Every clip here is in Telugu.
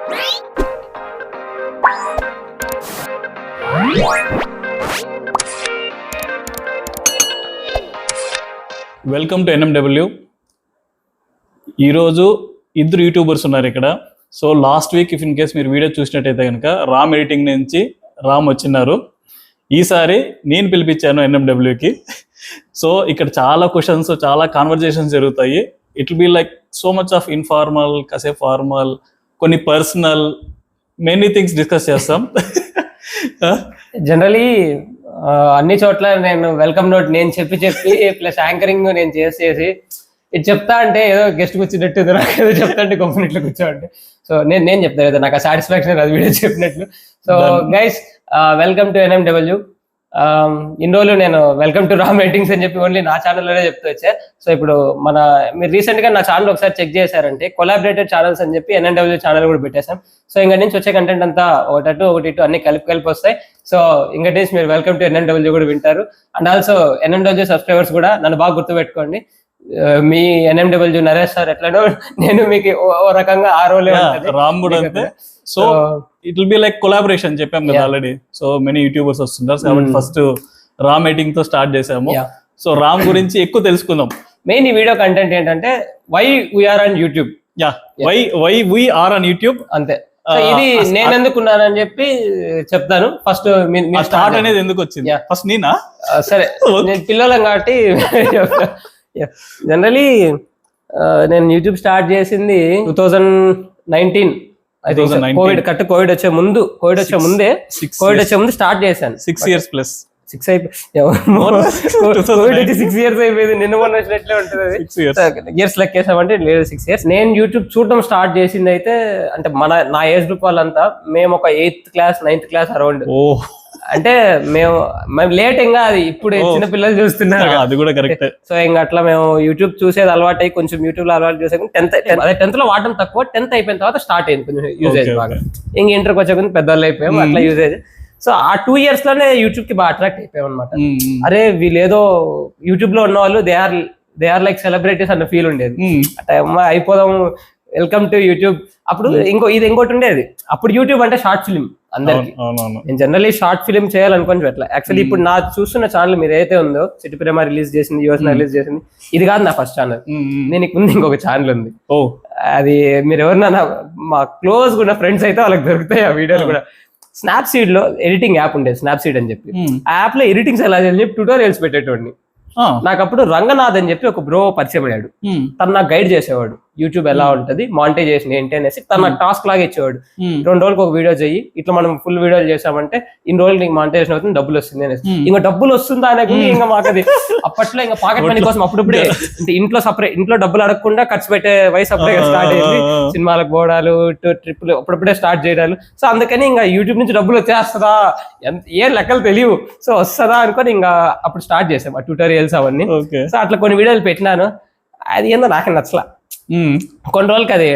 Welcome to NMW. ఈరోజు ఇద్దరు యూట్యూబర్స్ ఉన్నారు ఇక్కడ. So last week if in case మీరు వీడియో చూసినట్టయితే కనుక రామ్ ఎడిటింగ్ నుంచి రామ్ వచ్చినారు. ఈసారి నేను పిలిపించాను NMWకి. సో ఇక్కడ చాలా క్వశ్చన్స్, చాలా కాన్వర్జేషన్స్ జరుగుతాయి. It will be like so much of informal, కాసేపు ఫార్మల్, కొన్ని పర్సనల్, మెనీ థింగ్స్ డిస్కస్ చేస్తాం. జనరలీ అన్ని చోట్ల నేను వెల్కమ్ నోట్ నేను చెప్పి ప్లస్ యాంకరింగ్ నేను చేసి ఇది చెప్తా అంటే ఏదో గెస్ట్ కూర్చున్నట్టు నాకు ఏదో చెప్తా అంటే కంపెనీట్లో కూర్చోండి. సో నేను చెప్తాను ఏదో నాకు సాటిస్ఫాక్షన్ అది వీడియో చెప్పినట్లు. So guys, welcome to NMW. ఇన్ని రోజులు నేను వెల్కమ్ టు రామ్ ఎడిటింగ్స్ అని చెప్పి ఓన్లీ నా ఛానల్లోనే చెప్తూ వచ్చా. సో ఇప్పుడు మీరు రీసెంట్ గా నా ఛానల్ ఒకసారి చెక్ చేశారంటే కొలాబరేటెడ్ ఛానల్స్ అని చెప్పి NMW ఛానల్ కూడా పెట్టేశాం. సో ఇంకా నుంచి వచ్చే కంటెంట్ అంతా ఒకటి అన్ని కలిపి వస్తాయి. సో ఇంకా నుంచి మీరు వెల్కమ్ టు NMW కూడా వింటారు. అండ్ ఆల్సో NMW సబ్స్క్రైబర్స్ కూడా నన్ను బాగా గుర్తుపెట్టుకోండి. మీ NMW నరేష్ సార్ ఎట్లనో నేను మీకు ఓ రకంగా ఆ రోలే రామ్ కూడా అంతే. So it will be like collaboration చెప్పాం కదా ఆల్రెడీ. సో మెనీ యూట్యూబర్స్ వస్తున్నారు కాబట్టి ఫస్ట్ రామ్ ఎడిటింగ్ తో స్టార్ట్ చేసాము. సో రామ్ గురించి ఎక్కువ తెలుసుకుందాం. మెయిన్ ఈ వీడియో కంటెంట్ ఏంటంటే why we're on YouTube. Why we're on YouTube అంతే. ఇది నేను ఎందుకున్నానని చెప్పి చెప్తాను. ఫస్ట్ స్టార్ట్ అనేది ఎందుకు వచ్చింది ఫస్ట్ నేనా? సరే, నేను పిల్లలం కాబట్టి జనరలీ నేను యూట్యూబ్ స్టార్ట్ చేసింది 2019. కోవిడ్ వచ్చే ముందు స్టార్ట్ చేశాను. 6 years ప్లస్ 6 కోవిడ్ వచ్చి 6 years అయిపోయింది. నిన్న మొన్న వచ్చినట్లే ఉంటుంది. ఇయర్స్ లెక్కేసామంటే లేదు 6 years. నేను యూట్యూబ్ చూడడం స్టార్ట్ చేసింది అయితే అంటే నా ఏజ్ గ్రూప్ వాళ్ళంతా మేము ఒక 8th class 9th class around. అంటే మేము లేట్ ఇంకా అది ఇప్పుడు చిన్న పిల్లలు చూస్తున్నారు. అది కూడా కరెక్ట్. సో ఇంకా అట్లా మేము యూట్యూబ్ చూసేది అలవాటు అయ్యి కొంచెం యూట్యూబ్ లో అలవాటు చూసే 10th లో వాడడం తక్కువ. 10th అయిపోయిన తర్వాత స్టార్ట్ అయింది కొంచెం యూజేజ్ బాగా. ఇంక ఇంటర్కి వచ్చే కొంచెం పెద్దవాళ్ళు అయిపోయాం అట్లా యూజేజ్. సో ఆ 2 years లోనే యూట్యూబ్ కి బాగా అట్రాక్ట్ అయిపోయాం అనమాట. అరే వీళ్ళు ఏదో యూట్యూబ్ లో ఉన్న వాళ్ళు దే ఆర్ లైక్ సెలబ్రిటీస్ అన్న ఫీల్ ఉండేది. అంటే అయిపోదాం వెల్కమ్ టు యూట్యూబ్. అప్పుడు ఇంకోటి ఉండేది. అప్పుడు యూట్యూబ్ అంటే షార్ట్ ఫిలిం అందరికి. నేను జనరల్లీ షార్ట్ ఫిలిం చేయాలనుకోని అట్లా. యాక్చువల్లీ ఇప్పుడు నా చూస్తున్న ఛానల్ మీరు ఏదైతే ఉందో, సిటీ ప్రేమ రిలీజ్ చేసింది, యువసన రిలీజ్ చేసింది, ఇది కాదు నా ఫస్ట్ ఛానల్. నేను ముందు ఇంకొక ఛానల్ ఉంది. అది మీరు ఎవరన్నా మా క్లోజ్ ఉన్న ఫ్రెండ్స్ అయితే వాళ్ళకి దొరుకుతాయి ఆ వీడియోలు కూడా. స్నాప్సీడ్ లో ఎడిటింగ్ యాప్ ఉండేది, స్నాప్సీడ్ అని చెప్పి. ఆ యాప్ లో ఎడిటింగ్స్ ఎలా చేయాలని చెప్పి ట్యూటోరియల్స్ పెట్టేటోడిని. నాకు అప్పుడు రంగనాథ్ అని చెప్పి ఒక బ్రో పరిచయం అయ్యాడు. తను నాకు గైడ్ చేసేవాడు యూట్యూబ్ ఎలా ఉంటది, మానిటైజేషన్ ఏంటి అనేసి తను నాకు టాస్క్ లాగా ఇచ్చేవాడు. 2 రోజులకు ఒక వీడియో చెయ్యి, ఇట్లా మనం ఫుల్ వీడియోలు చేసామంటే ఇన్ని రోజులు నీకు మానిటైజేషన్ అవుతుంది, డబ్బులు వస్తుంది అనేసి. ఇంకా డబ్బులు వస్తుందా అనే ఇంకా మాకు అది అప్పట్లో ఇంకా పాకెట్ మనీ కోసం అప్పుడప్పుడే ఇంట్లో డబ్బులు అడగకుండా ఖర్చు పెట్టే వయసు అప్పుడే స్టార్ట్ అయింది. సినిమాలకు పోవడాలు, ట్రిప్పులు అప్పుడప్పుడే స్టార్ట్ చేయడాలు. సో అందుకని ఇంకా యూట్యూబ్ నుంచి డబ్బులు వచ్చేస్తుందా ఏ లెక్కలు తెలియవు. సో వస్తుందా అనుకొని ఇంకా అప్పుడు స్టార్ట్ చేసాం ఆ ట్యూటోరియల్స్ అవన్నీ. సో అట్లా కొన్ని వీడియోలు పెట్టినాను. అది ఏందో నాకు నచ్చలా. కొన్ని రోజులకి అది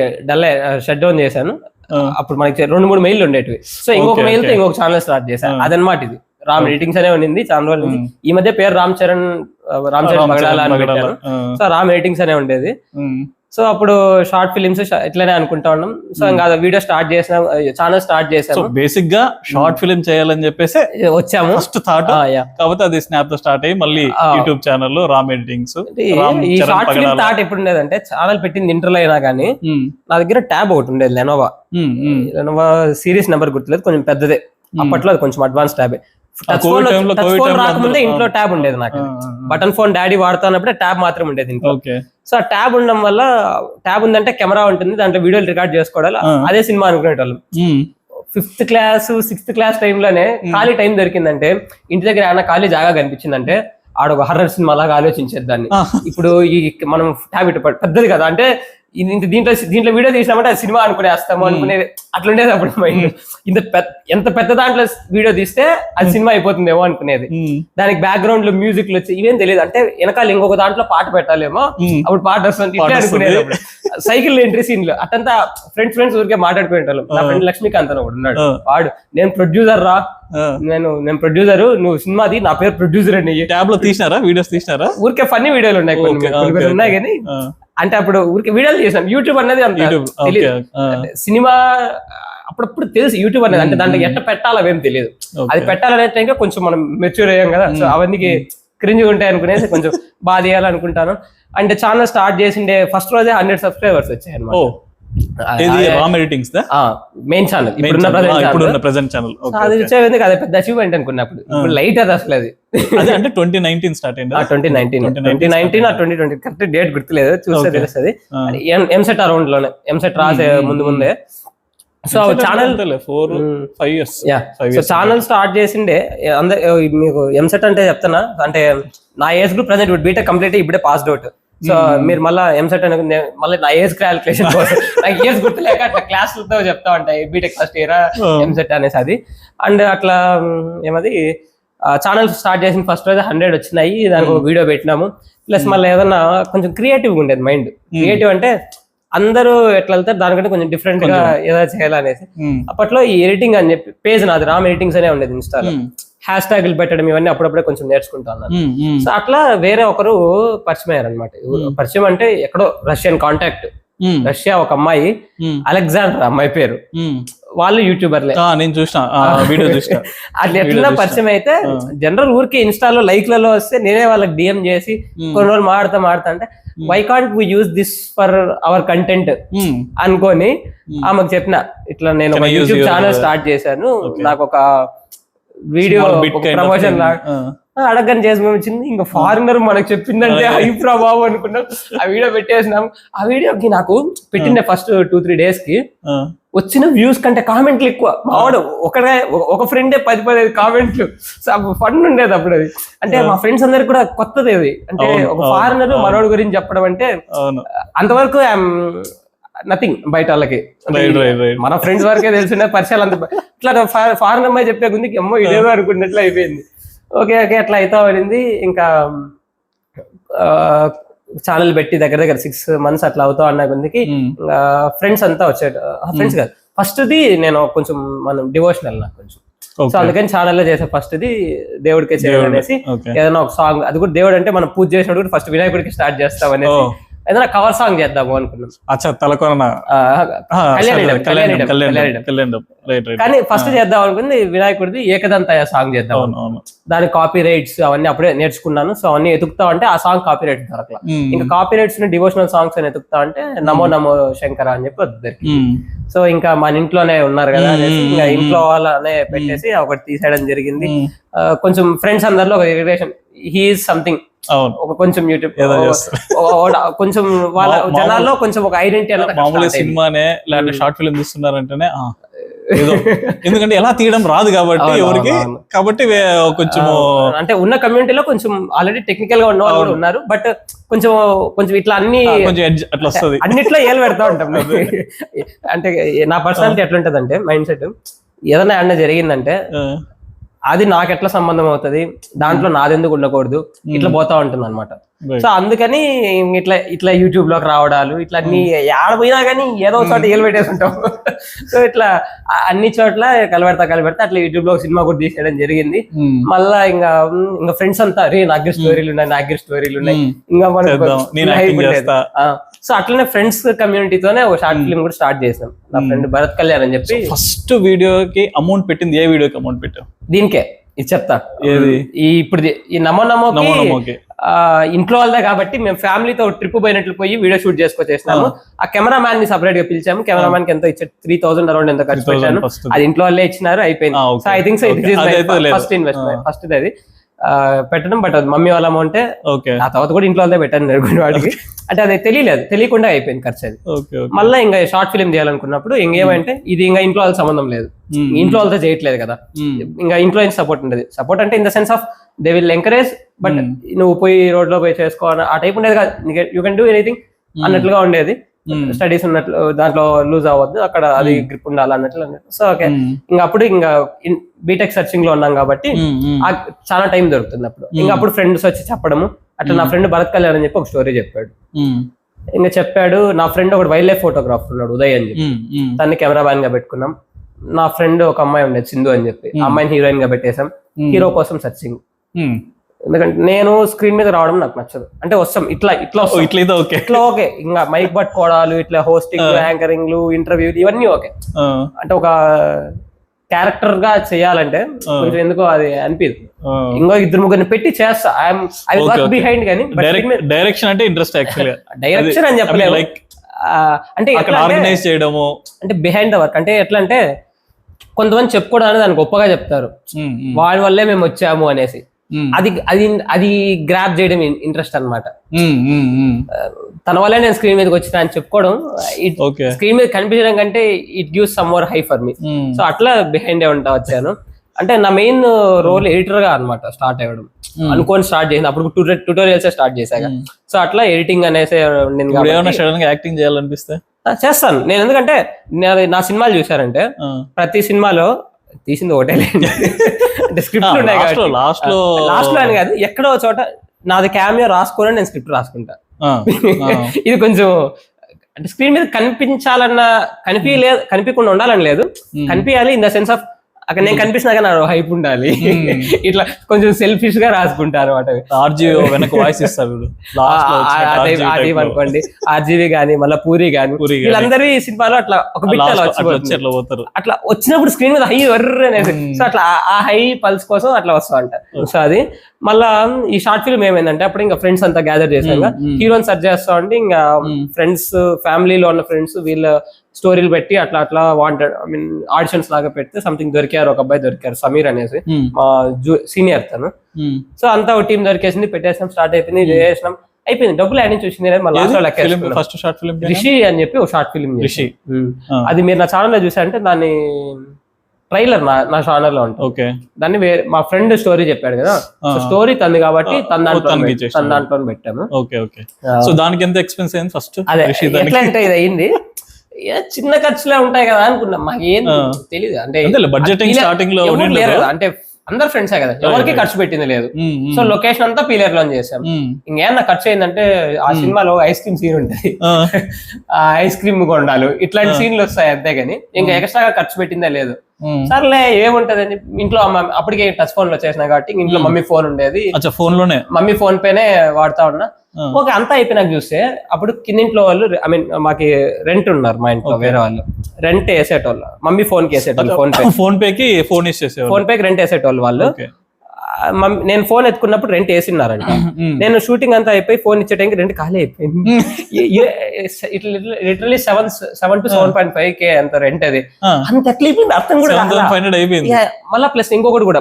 షట్ డౌన్ చేశాను. అప్పుడు మనకి 2-3 మెయిల్ ఉండేటివి. సో ఇంకొక మెయిల్ తో ఇంకొక ఛానల్ స్టార్ట్ చేశాను. అదనమాట ఇది రామ్ ఎడిటింగ్స్ అనే ఉండింది ఛానల్ నుంచి. ఈ మధ్య పేరు రామ్ చరణ్ బగడాల అని పెట్టారు. సో రామ్ ఎడిటింగ్స్ అనే ఉండేది. సో అప్పుడు షార్ట్ ఫిలిమ్స్ ఇట్లానే అనుకుంటా ఉన్నాం. సో ఇంకా వీడియో స్టార్ట్ చేసాం, ఛానల్ స్టార్ట్ చేసాం. బేసిక్ గా షార్ట్ ఫిలిం చేయాలని చెప్పేసి వచ్చాము ఫస్ట్ థాట్. కాకపోతే అది స్నాప్ తో స్టార్ట్ అయ్యి మళ్ళీ యూట్యూబ్ ఛానల్ లో రామ్ ఎడిటింగ్స్. ఈ షార్ట్ ఫిలిం థాట్ ఎప్పుడు ఉండేదంటే ఛానల్ పెట్టింది ఇంటర్లో అయినా కానీ నా దగ్గర ట్యాబ్ ఒకటి ఉండేది, లెనోవా సిరీస్ నెంబర్ గుర్తులేదు, కొంచెం పెద్దదే. అప్పట్లో అది కొంచెం అడ్వాన్స్ ట్యాబే. రాకముందే ఇంట్లో ట్యాబ్ ఉండేది నాకు. బటన్ ఫోన్ డాడీ వాడుతున్నప్పుడే ట్యాబ్ మాత్రం ఉండేది ఇంట్లో. సో ఆ ట్యాబ్ ఉండడం వల్ల, ట్యాబ్ ఉందంటే కెమెరా ఉంటుంది, దాంట్లో వీడియోలు రికార్డ్ చేసుకోవడాలి, అదే cinema అనుకునేటోళ్ళం. 5th class 6th class టైంలోనే ఖాళీ టైం దొరికిందంటే, ఇంటి దగ్గర ఏమైనా ఖాళీ జాగా కనిపించిందంటే ఆడొక హర్రర్ సినిమా లాగా ఆలోచించేదాన్ని. ఇప్పుడు ఈ మనం ట్యాబ్ ఇటు పెద్దది కదా, అంటే దీంట్లో వీడియో తీసినామంటే అది సినిమా అనుకునేస్తాము అనుకునేది అట్లుండేది అప్పుడు మైండ్. ఎంత పెద్ద దాంట్లో వీడియో తీస్తే అది సినిమా అయిపోతుందేమో అనుకునేది. దానికి బ్యాక్గ్రౌండ్ లో మ్యూజిక్ వచ్చి ఇవేం తెలియదు. అంటే వెనకాల ఇంకొక దాంట్లో పాట పెట్టాలేమో, అప్పుడు పాట వస్తుంది అనుకునేది. సైకిల్ ఎంట్రీ సీన్ లో అట్టంతా ఫ్రెండ్స్ ఊరికే మాట్లాడుకునేటోళ్ళం. నా ఫ్రెండ్ లక్ష్మీకాంత్ అని ఒకడు ఉన్నాడు. వాడు నేను ప్రొడ్యూసర్ రా, నేను ప్రొడ్యూసర్, నువ్వు సినిమాది, నా పేరు ప్రొడ్యూసర్ అని. ట్యాబ్ లో తీసినారా వీడియోస్? తీసినారా? ఊరికే ఫన్నీ వీడియోలు ఉన్నాయి, కొన్ని ఉన్నాయి కానీ అంటే అప్పుడు ఊరికి వీడియోలు చేసాం. యూట్యూబ్ అనేది అంత తెలీదు. సినిమా అప్పుడప్పుడు తెలుసు యూట్యూబ్ అనేది, అంటే దాంట్లో ఎట్ట పెట్టాలో అవేం తెలియదు. అది పెట్టాలనే టైంలో కొంచెం మనం మెచ్యూర్ అయ్యాం కదా, సో అవన్నీ క్రింజ్ ఉంటాయి అనుకునేసి కొంచెం బాగా చేయాలనుకుంటాను. అంటే ఛానల్ స్టార్ట్ చేసిండే ఫస్ట్ రోజే 100 సబ్స్క్రైబర్స్ వచ్చాయి అనమాట. మెయిన్ ఛానల్ ఇప్పుడున్న ప్రెసెంట్ ఛానల్. అది వచ్చేది అదే పెద్ద అచీవ్మెంట్ అనుకున్నప్పుడు. ఇప్పుడు లైట్ అది అసలు అది అంటే 2019 స్టార్ట్ అయింది. 2019 ఆ 2020 కరెక్ట్ డేట్ గుర్తులేదు, చూస్తే తెలుస్తుంది. ఎంసెట్ అరౌండ్ లోనే, ఎంసెట్ రాసే ముందే. So channel 4-5 years. So channel start చేసిండే అందరు. మీకు ఎంసెట్ అంటే చెప్తానా, అంటే నా ఏజ్ గ్రూప్ ప్రెసెంట్ ఇప్పుడు బీటెక్ కంప్లీట్ ఇప్పుడే పాస్డ్ అవుట్. సో మీరు మళ్ళీ ఎంసెట్ అనుకుంటే మళ్ళీ నా ఏజ్ క్యాలిక్యులేషన్ నాకు ఇయర్స్ గుర్తులేక అట్లా క్లాసులతో చెప్తా ఉంటాయి బీటెక్ ఫస్ట్ ఇయర్ ఎంసెట్ అనేసి అది. అండ్ అట్లా ఏమది ఛానల్ స్టార్ట్ చేసిన ఫస్ట్ రోజు 100 వచ్చినాయి. దానికి ఒక వీడియో పెట్టినాము. ప్లస్ మళ్ళీ ఏదన్నా కొంచెం క్రియేటివ్గా ఉండేది మైండ్. క్రియేటివ్ అంటే అందరూ ఎట్లా వెళ్తారు దానికంటే కొంచెం డిఫరెంట్ గా ఏదో చేయాలనేసి అప్పట్లో ఈ ఎడిటింగ్ అని చెప్పి పేజ్ నాది రామ్ ఎడిటింగ్స్ అనే ఉండేది ఇన్స్టాలో. హ్యాష్ ట్యాగులు పెట్టడం ఇవన్నీ అప్పుడప్పుడే కొంచెం నేర్చుకుంటా ఉన్నాను. సో అట్లా వేరే ఒకరు పరిచయం అయ్యారు అనమాట. పరిచయం అంటే ఎక్కడో రష్యన్ కాంటాక్ట్, రష్యా ఒక అమ్మాయి అలెగ్జాండర్ అమ్మాయి పేరు, వాళ్ళు యూట్యూబర్లే. నేను చూసిన వీడియో చూసిన. అట్లా ఎట్లా పరిచయం అయితే జనరల్ ఊరికి ఇన్స్టాలో లైక్లలో వస్తే నేనే వాళ్ళకి డిఎం చేసి కొన్ని రోజులు మాడతా అంటే why can't we use this for our content అనుకొని ఆమెకు చెప్పిన ఇట్లా నేను ఒక యూట్యూబ్ ఛానల్ స్టార్ట్ చేశాను, నాకు ఒక వీడియో ప్రమోషన్ లాగా అడగని చేసి మేము వచ్చింది. ఇంకా ఫారినర్ మనకు చెప్పిందంటే హైప్రా బాబు అనుకున్నాం. ఆ వీడియో పెట్టేసినాం. ఆ వీడియోకి నాకు పెట్టిండే ఫస్ట్ 2-3 days కి వచ్చిన వ్యూస్ కంటే కామెంట్లు ఎక్కువ. మావాడు ఒక ఫ్రెండే 10-15 కామెంట్లు. ఫన్ ఉండేది అప్పుడు అది. అంటే మా ఫ్రెండ్స్ అందరికి కూడా కొత్తది అది. అంటే ఒక ఫారినర్ మనోడి గురించి చెప్పడం అంటే అంతవరకు నథింగ్ బయట వాళ్ళకి. మన ఫ్రెండ్స్ వరకే తెలిసిన పరిచయాలు అంత. ఇట్లా ఫారిన్ అమ్మాయి చెప్పే గుందికి అమ్మో ఇదేదో అనుకున్నట్లు అయిపోయింది. ఓకే అట్లా అయితే పడింది. ఇంకా ఛానల్ పెట్టి దగ్గర 6 months అట్లా అవుతా అన్న కొందికి ఫ్రెండ్స్ అంతా వచ్చాడు. ఫ్రెండ్స్ కాదు, ఫస్ట్ది నేను కొంచెం మనం డివోషనల్ నాకు కొంచెం. సో అందుకని ఛానల్లో చేసే ఫస్ట్ది దేవుడికే చేయాలనేసి ఏదైనా ఒక సాంగ్, అది కూడా దేవుడు అంటే మనం పూజ చేసినప్పుడు కూడా ఫస్ట్ వినాయకుడికి స్టార్ట్ చేస్తాం అనేసి ఏదైనా కవర్ సాంగ్ చేద్దాము అనుకున్నాం. కానీ ఫస్ట్ చేద్దాం అనుకుంది వినాయకుడిది ఏకదంతయ సాంగ్ చేద్దాం. దాని కాపీ రైట్స్ అవన్నీ అప్పుడే నేర్చుకున్నాను. సో అవన్నీ ఎతుకుతా అంటే ఆ సాంగ్ కాపీ రైట్ దొరకలా. ఇంకా కాపీ రైట్స్ డివోషనల్ సాంగ్స్ అని ఎతుకుతా అంటే నమో నమో శంకర అని చెప్పి వద్దరికి. సో ఇంకా మన ఇంట్లోనే ఉన్నారు కదా అనేసి ఇంకా ఇంట్లో వాళ్ళనే పెట్టేసి ఒకటి తీసేయడం జరిగింది. కొంచెం ఫ్రెండ్స్ అందరిలో ఒక రిలేషన్, హీ ఈజ్ సంథింగ్ ఒక కొంచెం యూట్యూబ్ కొంచెం వాళ్ళ జనాల్లో కొంచెం ఒక ఐడెంటిటీ మామూలుగా సినిమానే లేదంటే షార్ట్ ఫిల్మ్ తీస్తున్నారంటేనే ఎందుకంటే ఎలా తీయడం రాదు కాబట్టి ఎవరికి, కాబట్టి కొంచెం అంటే ఉన్న కమ్యూనిటీలో కొంచెం ఆల్రెడీ టెక్నికల్ గా ఉన్న వాళ్ళు కూడా ఉన్నారు. బట్ కొంచెం ఇట్లా అన్ని అట్లా వస్తుంది, అన్నిట్లో ఏలు పెడతా ఉంటాం. అంటే నా పర్సనాలిటీ ఎట్లుంటది అంటే మైండ్ సెట్, ఏదైనా అన్న జరిగిందంటే అది నాకు ఎట్లా సంబంధం అవుతుంది, దాంట్లో నాదెందుకు ఉండకూడదు, ఇట్లా పోతా ఉంటుంది అనమాట. సో అందుకని ఇట్లా యూట్యూబ్ లోకి రావడాలు ఇట్లా అన్ని ఆడపోయినా కానీ ఏదో చోట ఏలు పెట్టేస్తుంటాం. సో ఇట్లా అన్ని చోట్ల కలబెడతా అట్లా యూట్యూబ్ లో సినిమా కూడా తీసేయడం జరిగింది. మళ్ళా ఇంకా ఫ్రెండ్స్ అంతా రే నాగర్ స్టోరీలు ఉన్నాయి ఇంకా మనకు. సో అట్లనే ఫ్రెండ్స్ కమ్యూనిటీతోనే ఒక షార్ట్ ఫిల్మ్ కూడా స్టార్ట్ చేసాం. నా ఫ్రెండ్ భరత్ కళ్యాణ్ అని చెప్పి. ఫస్ట్ వీడియోకి అమౌంట్ పెట్టింది ఏ వీడియోకి అమౌంట్ పెట్టావు? దీనికే ఇది చెప్తా. ఇప్పుడు ఈ నమో నమోకి ఇంట్లో వాళ్ళదే కాబట్టి మేము ఫ్యామిలీతో ట్రిప్ పోయినట్లు పోయి వీడియో షూట్ చేసుకొచ్చేసినాము. ఆ కెమెరా మ్యాన్ ని సపరేట్ గా పిలిచాము. కెమెరా మ్యాన్ కి ఎంత ఇచ్చారు, 3,000 అరౌండ్ ఎంత ఖర్చు పెట్టాను. అది ఇంట్లో వాళ్ళే ఇచ్చినారు, అయిపోయింది. So I think so it is my first investment, first అది పెట్టడం. బట్ అది మమ్మీ వాళ్ళ అమౌంటే. ఆ తర్వాత కూడా ఇంట్లో వాళ్ళదే పెట్టాను వాటికి. అంటే అది తెలియకుండా అయిపోయింది ఖర్చు అది. మళ్ళీ ఇంకా షార్ట్ ఫిల్మ్ చేయాలనుకున్నప్పుడు ఇంకేమంటే ఇది ఇంకా ఇంట్లో వాళ్ళకి సంబంధం లేదు, ఇంట్లో వాళ్ళతో చేయట్లేదు కదా, ఇంకా ఇంట్లో సపోర్ట్ ఉండదు. సపోర్ట్ అంటే in the sense of they will encourage, but నువ్వు పోయి రోడ్ లో పోయి చేసుకోవాలి ఆ టైప్ ఉండేది కాదు. యూ కెన్ డూ ఎనీథింగ్ అన్నట్లుగా ఉండేది. స్టడీస్ ఉన్నట్లు దాంట్లో లూజ్ అవ్వద్దు, అక్కడ అది గ్రిప్ ఉండాలి అన్నట్లు. సో ఓకే, ఇంకా అప్పుడు ఇంకా బీటెక్ సర్చింగ్ లో ఉన్నాం కాబట్టి చాలా టైం దొరుకుతుంది అప్పుడు. ఇంకా అప్పుడు ఫ్రెండ్స్ వచ్చి చెప్పడము అట్లా. నా ఫ్రెండ్ భరత్ కళ్యాణ్ అని చెప్పి ఒక స్టోరీ చెప్పాడు. ఇంకా చెప్పాడు నా ఫ్రెండ్ ఒకటి వైల్డ్ లైఫ్ ఫోటోగ్రాఫర్ ఉన్నాడు ఉదయ్ అని చెప్పి, తన్ని కెమెరా మ్యాన్ గా పెట్టుకున్నాం. నా ఫ్రెండ్ ఒక అమ్మాయి ఉండేది సింధు అని చెప్పి, ఆ అమ్మాయిని హీరోయిన్ గా పెట్టేశాం. హీరో కోసం సర్చింగ్. ఎందుకంటే నేను స్క్రీన్ మీద రావడం నాకు నచ్చదు. అంటే వస్తాం ఇట్లా వస్తాం. ఇట్లయితే ఓకే. ఇట్లా ఓకే, ఇంకా మైక్ పట్టుకోవడాలు, ఇట్లా హోస్టింగ్, యాంకరింగ్లు, ఇంటర్వ్యూ ఇవన్నీ ఓకే. అంటే ఒక క్యారెక్టర్ గా చేయాలంటే కొంచెం ఎందుకో అది అనిపిదు. ఇంకో 2-3 పెట్టి చేస్తా, ఐ వర్క్ బిహైండ్. కానీ డైరెక్షన్ అంటే ఇంట్రెస్ట్ యాక్చువల్లీ. డైరెక్షన్ అని చెప్పలేదు, లైక్ అంటే ఆర్గనైజ్ చేయడము, అంటే బిహైండ్ ద వర్క్. అంటే ఎట్లా అంటే కొంతమంది చెప్పుకోవడానికి దాన్ని గొప్పగా చెప్తారు, వాళ్ళ వల్లే మేము వచ్చాము అనేసి. అది అది అది గ్రాప్ చేయడం ఇంట్రెస్ట్ అన్నమాట. తన వల్లే నేను స్క్రీన్ మీదకి వచ్చిన అని చెప్పుకోవడం, స్క్రీన్ మీద కనిపించడం కంటే it gives some more high for me. So అట్లా బిహైండ్ ఏ ఉంటా వచ్చాను. అంటే నా మెయిన్ రోల్ ఎడిటర్ గా అనమాట స్టార్ట్ అవ్వడం. అనుకోని స్టార్ట్ చేసింది, అప్పుడు ట్యూటోరియల్స్ స్టార్ట్ చేశాక. సో అట్లా ఎడిటింగ్ అనేసి ఉండింది. యాక్టింగ్ చేయాలనిపిస్తే చేస్తాను నేను. ఎందుకంటే నా సినిమాలు చూసారంటే ప్రతి సినిమాలో తీసింది ఒకటే అంటే స్క్రిప్ట్ ఉన్నాయి కాబట్టి లాస్ట్ లో అని కాదు, ఎక్కడో చోట నాది క్యామియో రాసుకొని నేను స్క్రిప్ట్ రాసుకుంటా. ఇది కొంచెం అంటే స్క్రీన్ మీద కనిపించాలన్న కనిపించకుండా ఉండాలని లేదు, కనిపించాలి ఇన్ ద సెన్స్ ఆఫ్ అక్కడ నేను కనిపిస్తున్నా కానీ హైప్ ఉండాలి. ఇట్లా కొంచెం సెల్ఫిష్ గా రాసుకుంటారు అనమాట. వాయిస్ ఇస్తారు అనుకోండి, ఆర్జీవి గానీ మళ్ళీ పూరి గానీ వీళ్ళందరూ ఈ సినిమాలో అట్లా ఒక బిట్ అట్లా వచ్చినప్పుడు స్క్రీన్ మీద హై వర్ర అనేది. సో అట్లా ఆ హై పల్స్ కోసం అట్లా వస్తా అంటారు. సో అది మళ్ళా ఈ షార్ట్ ఫిల్మ్ ఏమైందంటే అప్పుడు ఇంకా ఫ్రెండ్స్ అంతా గ్యాదర్ చేసాక హీరోని సెర్చ్ చేస్తా ఉంటే ఇంకా ఫ్రెండ్స్, ఫ్యామిలీలో ఉన్న ఫ్రెండ్స్ వీళ్ళ స్టోరీలు పెట్టి అట్లా వాంటెడ్ ఆడిషన్స్ లాగా పెడితే సంథింగ్ దొరికారు. ఒక అబ్బాయి దొరికారు సమీర్ అనేసి, మా సీనియర్ తను. సో అంతా ఒక టీం దొరికేసింది, పెట్టేసాం, స్టార్ట్ అయిపోయింది, చేసినాం, అయిపోయింది. డబ్బులు యాడ్ నుంచి వచ్చింది. ఫస్ట్ షార్ట్ ఫిల్మ్ రిషి అని చెప్పి ఒక షార్ట్ ఫిల్మ్. అది మీరు నా ఛానల్ లో చూసారంటే దాన్ని ట్రైలర్ నా ఛానల్ లో ఉంటుంది. దాన్ని మా ఫ్రెండ్ స్టోరీ చెప్పాడు కదా, స్టోరీ తంది కాబట్టి తన దాంట్లో పెట్టాము. సో దానికి ఎంత ఎక్స్పెన్స్ అయింది ఫస్ట్? అదే ఎట్లా అంటే ఇది అయింది చిన్న ఖర్చులే ఉంటాయి కదా అనుకున్నాం, మాకు ఏం తెలియదు. అంటే బడ్జెటింగ్ స్టార్టింగ్ లో లేరు కదా, అంటే అందరు ఫ్రెండ్సే కదా, ఎవరికి ఖర్చు పెట్టింది లేదు. సో లొకేషన్ అంతా పీలర్ లో చేసాం. ఇంకేమన్నా ఖర్చు అయిందంటే ఆ సినిమాలో ఐస్ క్రీమ్ సీన్ ఉంటుంది, ఆ ఐస్ క్రీమ్ కొండాలు ఇట్లాంటి సీన్లు వస్తాయి అంతేగాని ఇంకా ఎక్స్ట్రాగా ఖర్చు పెట్టిందే లేదు. సర్లే ఏముంటదని ఇంట్లో అప్పటికే టచ్ ఫోన్ లో చేసినా కాబట్టి ఇంట్లో మమ్మీ ఫోన్ ఉండేది, ఫోన్ లోనే మమ్మీ ఫోన్ పేనే వాడుతా ఉన్నా. ఓకే అంతా అయిపోయినాక చూస్తే అప్పుడు కిందింట్లో వాళ్ళు మాకి రెంట్ ఉన్నారు, మా ఇంట్లో వేరే వాళ్ళు రెంట్ వేసేటోళ్ళు, మమ్మీ ఫోన్ కి వేసేటోళ్ళు, ఫోన్ పేకి ఫోన్ పేకి రెంట్ వేసేటోళ్ళు వాళ్ళు. నేను ఫోన్ ఎత్తుకున్నప్పుడు రెంట్ వేసినారంట. నేను షూటింగ్ అంతా అయిపోయి ఫోన్ ఇచ్చే టైంకి రెంట్ ఖాళీ అయిపోయింది. లిటరలీ 7 to 7.5K అంత రెంట్. అది అంత ఎట్లా అయిపోయింది అర్థం కూడా. మళ్ళీ ప్లస్ ఇంకొకటి కూడా,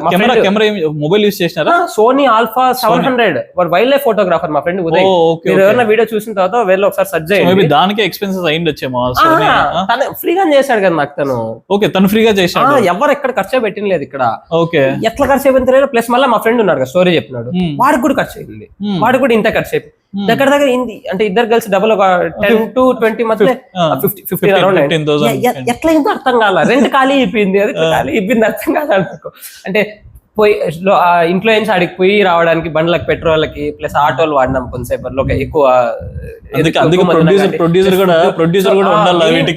మొబైల్ యూస్ చేసినారా? Sony Alpha 700. వాడు వైల్డ్ లైఫ్ ఫోటోగ్రాఫర్ మా ఫ్రెండ్ ఉదయ్. మీరు ఎవరైనా వీడియో చూసిన తర్వాత వెళ్ళి ఒకసారి సర్చ్ చేయండి. దానికి ఎక్స్పెన్సెస్ అయింది వచ్చేమో. ఫ్రీగా చేశాడు కదా నాకు తను. ఓకే తను ఫ్రీగా చేశాడు, ఎవరు ఎక్కడ ఖర్చు పెట్టినలేదు ఇక్కడ. ఎట్లా ఖర్చు అయిపోయింది తెలియదు. ప్లస్ మళ్ళీ మా ఫ్రెండ్ ఉన్నాడు కదా స్టోరీ చెప్పినాడు, వాడికి కూడా ఖర్చు అయింది, వాడికి కూడా ఇంత ఖర్చు అయిపోయింది. దగ్గర అంటే ఇద్దరు కలిసి డబుల్ ఒక 10 to 20 మధ్య 50 అరౌండ్. ఎట్లా అయిందో అర్థం కాల. రెంట్ ఖాళీ అయిపోయింది, అది ఖాళీ అయిపోయింది అర్థం కాదు. అంటే పోయి ఇంట్లో నుంచి ఆడికి పోయి రావడానికి బండ్లకి, పెట్రోల్కి ప్లస్ ఆటోలు వాడినాం కొంతసేపు ఎక్కువ.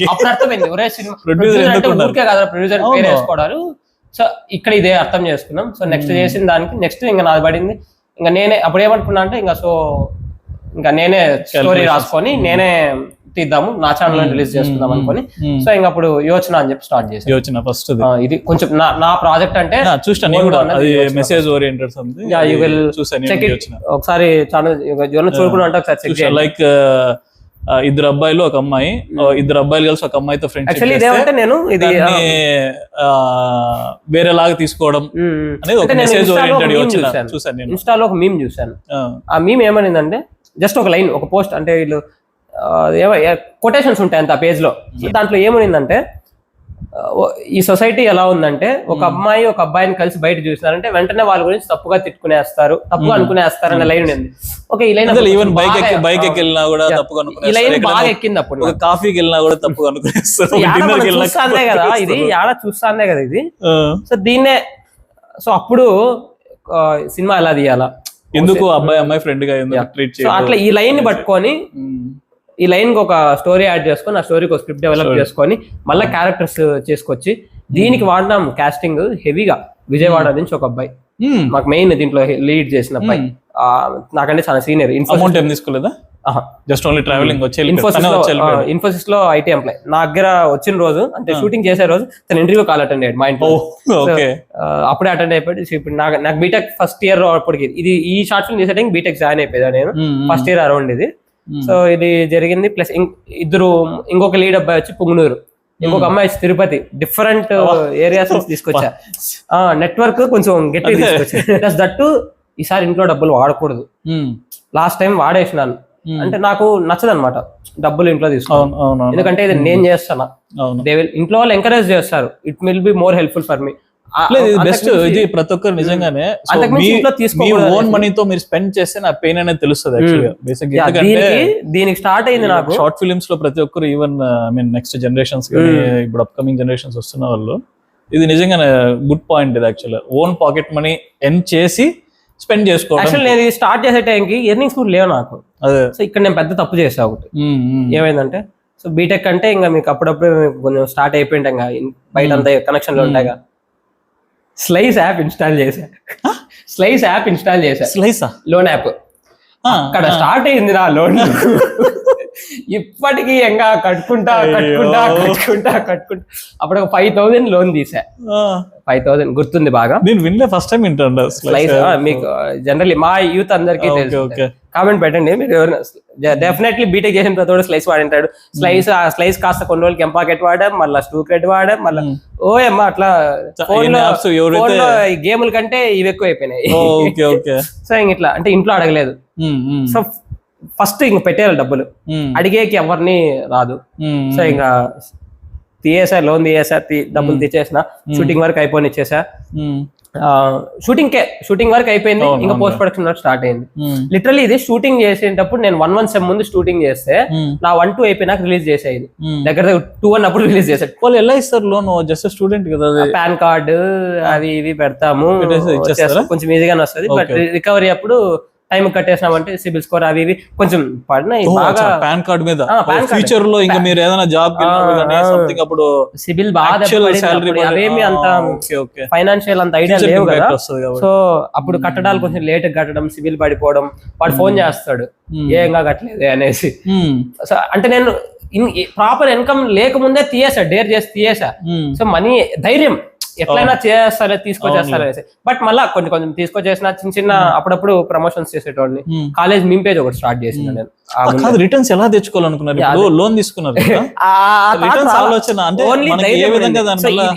అప్పుడు అర్థమైంది ఊరికే కదా ప్రొడ్యూసర్ పేరు వేసుకోవడాలు. సో ఇక్కడ ఇదే అర్థం చేసుకున్నాం. సో నెక్స్ట్ చేసిన దానికి నెక్స్ట్ ఇంకా నాది పడింది. ఇంకా నేనే అప్పుడు ఏమనుకున్నా అంటే ఇంకా నేనే స్టోరీ రాసుకొని నేనే తీద్దాము, నా ఛానల్ రిలీజ్ చేసుకుందాం అనుకుని. సో ఇంకా అప్పుడు యోచన అని చెప్పి స్టార్ట్ చేసాను. యోచన ఫస్ట్ ఇది కొంచెం నా ప్రాజెక్ట్ అంటే మెసేజ్ ఓరియంటెడ్ సంథింగ్. ఒకసారి ఛానల్ చూడకుండా అంటే ఒకసారి లైక్ ఇద్దరు అబ్బాయిలు ఒక అమ్మాయి, ఇద్దరు అబ్బాయిలు కలిసి ఒక అమ్మాయితో ఫ్రెండ్షిప్ చేస్తే నేను ఇది వేరేలాగా తీసుకోవడం అనేది ఒక మెసేజ్ ఓరియంటెడ్ యోచన చూసాను. నేను ఇన్స్టాలో ఒక మీమ్ చూసాను. ఆ మీమ్ ఏమనిందంటే జస్ట్ ఒక లైన్, ఒక పోస్ట్, అంటే వీళ్ళు కొటేషన్స్ ఉంటాయి అంత పేజ్ లో. దాంట్లో ఏమనిందంటే ఈ సొసైటీ ఎలా ఉందంటే ఒక అమ్మాయి ఒక అబ్బాయిని కలిసి బయట చూసినారంటే వెంటనే వాళ్ళ గురించి తప్పుగా తిట్టుకునేస్తారు, తప్పుగా అనుకునేస్తారు అనే లైన్ ఉంది. ఓకే ఈ లైన్ ఈవెన్ బైక్ వెళ్ళినా కూడా తప్పుగా ఈ లైన్ బాగా ఎక్కింది. అప్పుడు కాఫీకి వెళ్ళినా కూడా తప్పుగా అనుకునేస్తారు. చూస్తానే కదా ఇది, ఆడ చూస్తానే కదా ఇది. సో దీన్నే, సో అప్పుడు సినిమా ఎలా తీయాలా, ఎందుకు అబ్బాయి అమ్మాయి ఫ్రెండ్ గా ట్రీట్ చేయాలి, అట్లా ఈ లైన్ ని పట్టుకొని ఈ లైన్ కి ఒక స్టోరీ యాడ్ చేసుకొని ఆ స్టోరీకి ఒక స్క్రిప్ట్ డెవలప్ చేసుకొని మళ్ళీ క్యారెక్టర్స్ చేసుకొచ్చి దీనికి వాడినాం. కాస్టింగ్ హెవీగా విజయవాడ నుంచి ఒక అబ్బాయి, మాకు మెయిన్ దీంట్లో లీడ్ చేసిన అబ్బాయి. నాకంటే చాలా సీనియర్. అమౌంట్ ఏం తీసుకోలేదా? జస్ట్ ఓన్లీ ట్రావెలింగ్ వచ్చి ఇన్ఫోసిస్ లో ఐటీ ఎంప్లాయ్. నా దగ్గర వచ్చిన రోజు అంటే షూటింగ్ చేసే రోజు తన ఇంటర్వ్యూ కాల్ అటెండ్ అయ్యాడు మా ఇంట్లో. అప్పుడే అటెండ్ అయిపోయాడు. ఇప్పుడు నాకు బీటెక్ ఫస్ట్ ఇయర్ అప్పటికి ఇది ఈ షార్ట్ ఫిల్మ్ చేసే బీటెక్ జాయిన్ అయిపోయా నేను ఫస్ట్ ఇయర్ అరౌండ్ ఇది. సో ఇది జరిగింది. ప్లస్ ఇంకొక లీడ్ అబ్బాయి వచ్చి పుంగనూరు, ఇంకొక అమ్మాయి వచ్చి తిరుపతి. డిఫరెంట్ ఏరియాస్ నుంచి తీసుకొచ్చా. నెట్వర్క్ కొంచెం గట్టిగా తీసుకొచ్చా. ప్లస్ దట్టు ఈసారి ఇంట్లో డబ్బులు వాడకూడదు. లాస్ట్ టైం వాడేసినాను. అంటే నాకు నచ్చదు అనమాట డబ్బులు ఇంట్లో తీసుకోవాలి. ఎందుకంటే ఇది నేను చేస్తాను. ఇంట్లో వాళ్ళు ఎంకరేజ్ చేస్తారు. It will be more helpful for me. Best ఇది ప్రతి ఒక్కరు నిజంగానే ఓన్ మనీతో మీరు స్పెండ్ చేస్తే నా పెయిన్ అనేది తెలుస్తుంది. దీనికి స్టార్ట్ అయింది నాకు షార్ట్ ఫిలిమ్స్ లో ప్రతి ఒక్కరు even I mean next generations ఇప్పుడు అప్కమింగ్ జనరేషన్స్ వస్తున్న వాళ్ళు ఇది నిజంగానే గుడ్ పాయింట్. ఇది యాక్చువల్గా ఓన్ పాకెట్ మనీ ఎర్న్ చేసి స్పెండ్ చేసుకోవాలి. యాక్చువల్ నేను స్టార్ట్ చేసే టైంకి ఎర్నింగ్స్ కూడా లేవు నాకు. సో ఇక్కడ నేను పెద్ద తప్పు చేసా ఒకటి. ఏమైందంటే సో బీటెక్ అంటే ఇంకా మీకు అప్పుడప్పుడు కొంచెం స్టార్ట్ అయిపోయింటాం బయట అంతా కనెక్షన్లు ఉంటాయిగా. స్లైస్ యాప్ ఇన్స్టాల్ చేశా. స్లైసా లోన్ యాప్. అక్కడ స్టార్ట్ అయింది నా లోన్. ఇప్పటికీ ఇంకా కట్టుకుంటా అప్పుడు ఒక 5,000 లోన్ తీసా. 5,000 గుర్తుంది బాగా. నేను వినలే, ఫస్ట్ టైం వింటాను. స్లైస్ మీకు జనరల్లీ మా యూత్ అందరికీ తెలుసు. కామెంట్ పెట్టండి మీరు ఎవరైనా. డెఫినెట్లీ బీటెక్ చేసిన ప్రతి స్లైస్ వాడింటాడు. స్లైస్ కాస్త కొన్ని రోజులకి ఎంపాకెట్ వాడాం, మళ్ళీ స్టూక్రెట్ వాడాం, మళ్ళీ ఓయమ్మా అట్లా ఈ గేముల కంటే ఇవి ఎక్కువ అయిపోయినాయి. సో ఇంక ఇట్లా అంటే ఇంట్లో అడగలేదు. సో ఫస్ట్ ఇంక పెట్టేయాలి డబ్బులు. అడిగేకి ఎవరిని రాదు. సో ఇంకా తీయేసా, లోన్ తీయేసా, డబ్బులు తెచ్చేసిన. షూటింగ్ వరకు అయిపోయి ఇచ్చేసా. షూటింగ్ వరకు అయిపోయింది. ఇంకా పోస్ట్ ప్రొడక్షన్ వర్క్ స్టార్ట్ అయింది. లిటరల్లీ ఇది షూటింగ్ చేసేటప్పుడు నేను 1 sem ముందు షూటింగ్ చేస్తే నా 1-2 అయిపోయినాక రిలీజ్ చేసేది. దగ్గర 2-1 అప్పుడు రిలీజ్ చేసాడు. వాళ్ళు ఎలా ఇస్తారు లోన్? జస్ట్ స్టూడెంట్ కదా, పాన్ కార్డు అవి ఇవి పెడతాము, కొంచెం ఈజీగానే వస్తుంది. బట్ రికవరీ అప్పుడు టైం కట్టేసినామంటే సిబిల్ స్కోర్ అవి ఇవి కొంచెం పడినాయి బాగా. పాన్ కార్డ్ మీద ఫ్యూచర్ లో ఇంకా మీరు ఏదైనా జాబ్ సంథింగ్ అప్పుడు సిబిల్ బాగా అవేమి అంత ఫైనాన్షియల్ అంత ఐడియా లేవు కదా. సో అప్పుడు కట్టడాలు కొంచెం లేట్ కట్టడం, సిబిల్ పడిపోవడం. వాడు ఫోన్ చేస్తాడు ఏంగా కట్టలేదు అనేసి. సో అంటే నేను ప్రాపర్ ఇన్కమ్ లేకముందే తీయేసా, డేర్ చేసి తీయేసా. సో మనీ ధైర్యం ఎట్లయినా చేస్తారే తీసుకొచ్చేస్తారు అనేసి. బట్ మళ్ళా కొంచెం తీసుకొచ్చేసిన చిన్న అప్పుడప్పుడు ప్రమోషన్స్ చేసేటోడిని. కాలేజ్ మీమ్ పేజ్ ఒకటి స్టార్ట్ చేసిన నేను. రిటర్న్స్ ఎలా తెచ్చుకోవాలనుకున్నారు? లోన్ తీసుకున్నారు.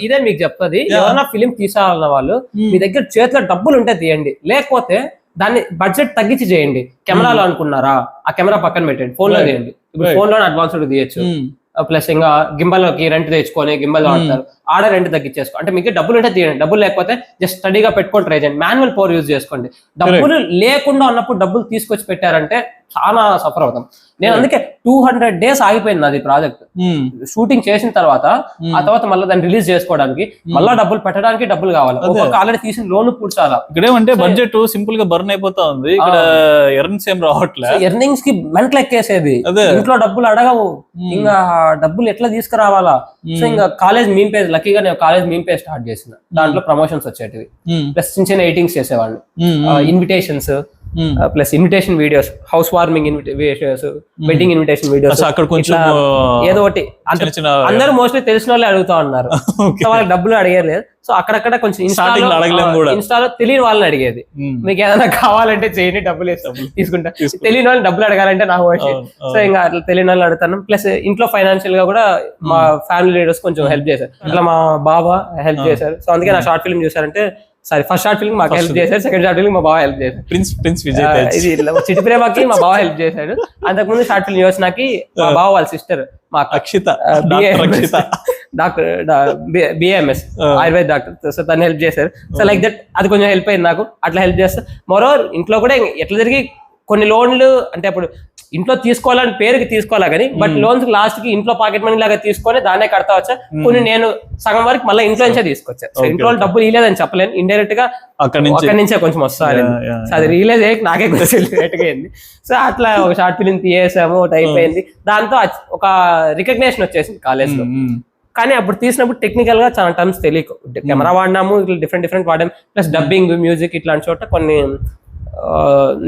ఇదే మీకు చెప్తుంది. ఎవరైనా ఫిలిం తీసాలన్న వాళ్ళు మీ దగ్గర చేతిలో డబ్బులు ఉంటే తీయండి, లేకపోతే దాన్ని బడ్జెట్ తగ్గించి చేయండి. కెమెరాలో అనుకున్నారా, ఆ కెమెరా పక్కన పెట్టండి, ఫోన్ లో తీయండి. ఇప్పుడు ఫోన్ లో అడ్వాన్స్డ్ తీయచ్చు. ప్లస్ ఇంకా గింబల్ కి రెంట్ తెచ్చుకొని గింబల్ వాడతారు, ఆడ రెంట్ తగ్గించేసుకో. అంటే మీకు డబ్బులు ఉంటే తీయండి, డబ్బులు లేకపోతే జస్ట్ స్టడీగా పెట్టుకొని ట్రై చేయండి. మాన్యువల్ పవర్ యూజ్ చేసుకోండి. డబ్బులు లేకుండా ఉన్నప్పుడు డబ్బులు తీసుకొచ్చి పెట్టారంటే చాలా సఫర్ అవుతాం. నేను అందుకే 200 days ఆగిపోయింది నాది ప్రాజెక్ట్. షూటింగ్ చేసిన తర్వాత ఆ తర్వాత మళ్ళీ దాన్ని రిలీజ్ చేసుకోవడానికి మళ్ళీ డబ్బులు పెట్టడానికి డబ్బులు కావాలి. ఒక్కొక్క ఆల్రెడీ తీసిన లోన్ పూడ్చాలా. ఇక్కడ ఏమంటే బడ్జెట్ సింపుల్ గా బర్న్ అయిపోతా ఉంది. ఇక్కడ ఎర్నింగ్స్ ఏం రావట్లేదు. ఎర్నింగ్స్ కి మెంటల్ ఎక్కేసేది. ఇంట్లో డబ్బులు అడగవు, ఇంకా డబ్బులు ఎట్లా తీసుకురావాలా. సో ఇంకా కాలేజ్ మీమ్ పేజ్, లక్కీగా నేను కాలేజ్ మీమ్ పేజ్ స్టార్ట్ చేసిన. దాంట్లో ప్రమోషన్స్ వచ్చేటివి, ప్లస్ చిన్న ఎడిటింగ్స్ చేసేవాడిని, invitations, plus invitation videos, house warming invitations, wedding invitation videos. అక్కడ కొంచెం ఏదో ఒకటి అందరూ మోస్ట్లీ తెలిసిన వాళ్ళే అడుగుతా ఉన్నారు. సో వాళ్ళకి డబ్బులు అడిగేది. సో అక్కడక్కడ కొంచెం ఇన్స్టాలో తెలియని వాళ్ళని అడిగేది. మీకు ఏదైనా కావాలంటే చేయండి, డబ్బులు తీసుకుంటా. తెలియని వాళ్ళని డబ్బులు అడగాలంటే నాకు వచ్చి. సో ఇంకా అట్లా తెలియని వాళ్ళని అడుగుతాను. ప్లస్ ఇంట్లో ఫైనాన్షియల్ గా కూడా మా ఫ్యామిలీ లీడర్స్ కొంచెం హెల్ప్ చేశారు. ఇట్లా మా బాబా హెల్ప్ చేశారు. సో అందుకే నా షార్ట్ ఫిల్మ్ చూసారంటే, సారీ ఫస్ట్ షార్ట్ ఫిల్మ్ మాకు హెల్ప్ చేశారు, సెకండ్ షార్ట్ ఫిల్మ్ మా బావ హెల్ప్ చేశారు. ప్రిన్స్ విజయ్ ఇది చిట్టి ప్రేమకి మా బావ హెల్ప్ చేశాడు. అంతకుముందు షార్ట్ ఫిల్మ్ యోచనకి మా బావ వాళ్ళ సిస్టర్ మా Akshita doctor BAMS Ayurveda doctor. So తను హెల్ప్ చేశారు. సో లైక్ దట్ అది కొంచెం హెల్ప్ అయింది నాకు. అట్లా హెల్ప్ చేస్తా. మరోవర్ ఇంట్లో కూడా ఎట్లా జరిగి కొన్ని లోన్లు అంటే అప్పుడు ఇంట్లో తీసుకోవాలని పేరుకి తీసుకోవాలా కానీ, బట్ లోన్స్ లాస్ట్ కి ఇంట్లో పాకెట్ మనీ లాగా తీసుకొని దాన్నే కడతా వచ్చా. కొన్ని నేను సగం వరకు మళ్ళీ ఇంట్లో నుంచే తీసుకొచ్చా. సో ఇంట్లో డబ్బులు ఇలేదని చెప్పలేను, ఇండైరెక్ట్ గా అక్కడి నుంచే కొంచెం వస్తారు. సో అది రియలైజ్ అయ్యి నాకే కొంచెం లేట్ గా అయింది. సో అట్లా ఒక షార్ట్ ఫిల్మ్ తీసేసాము, ఒకటి అయిపోయింది. దాంతో ఒక రికగ్నేషన్ వచ్చేసింది కాలేజ్ లో. కానీ అప్పుడు తీసినప్పుడు టెక్నికల్ గా చాలా టర్మ్స్ తెలియకు, కెమెరా వాడినాము, ఇట్లా డిఫరెంట్ వాడాము, ప్లస్ డబ్బింగ్, మ్యూజిక్ ఇట్లాంటి చోట కొన్ని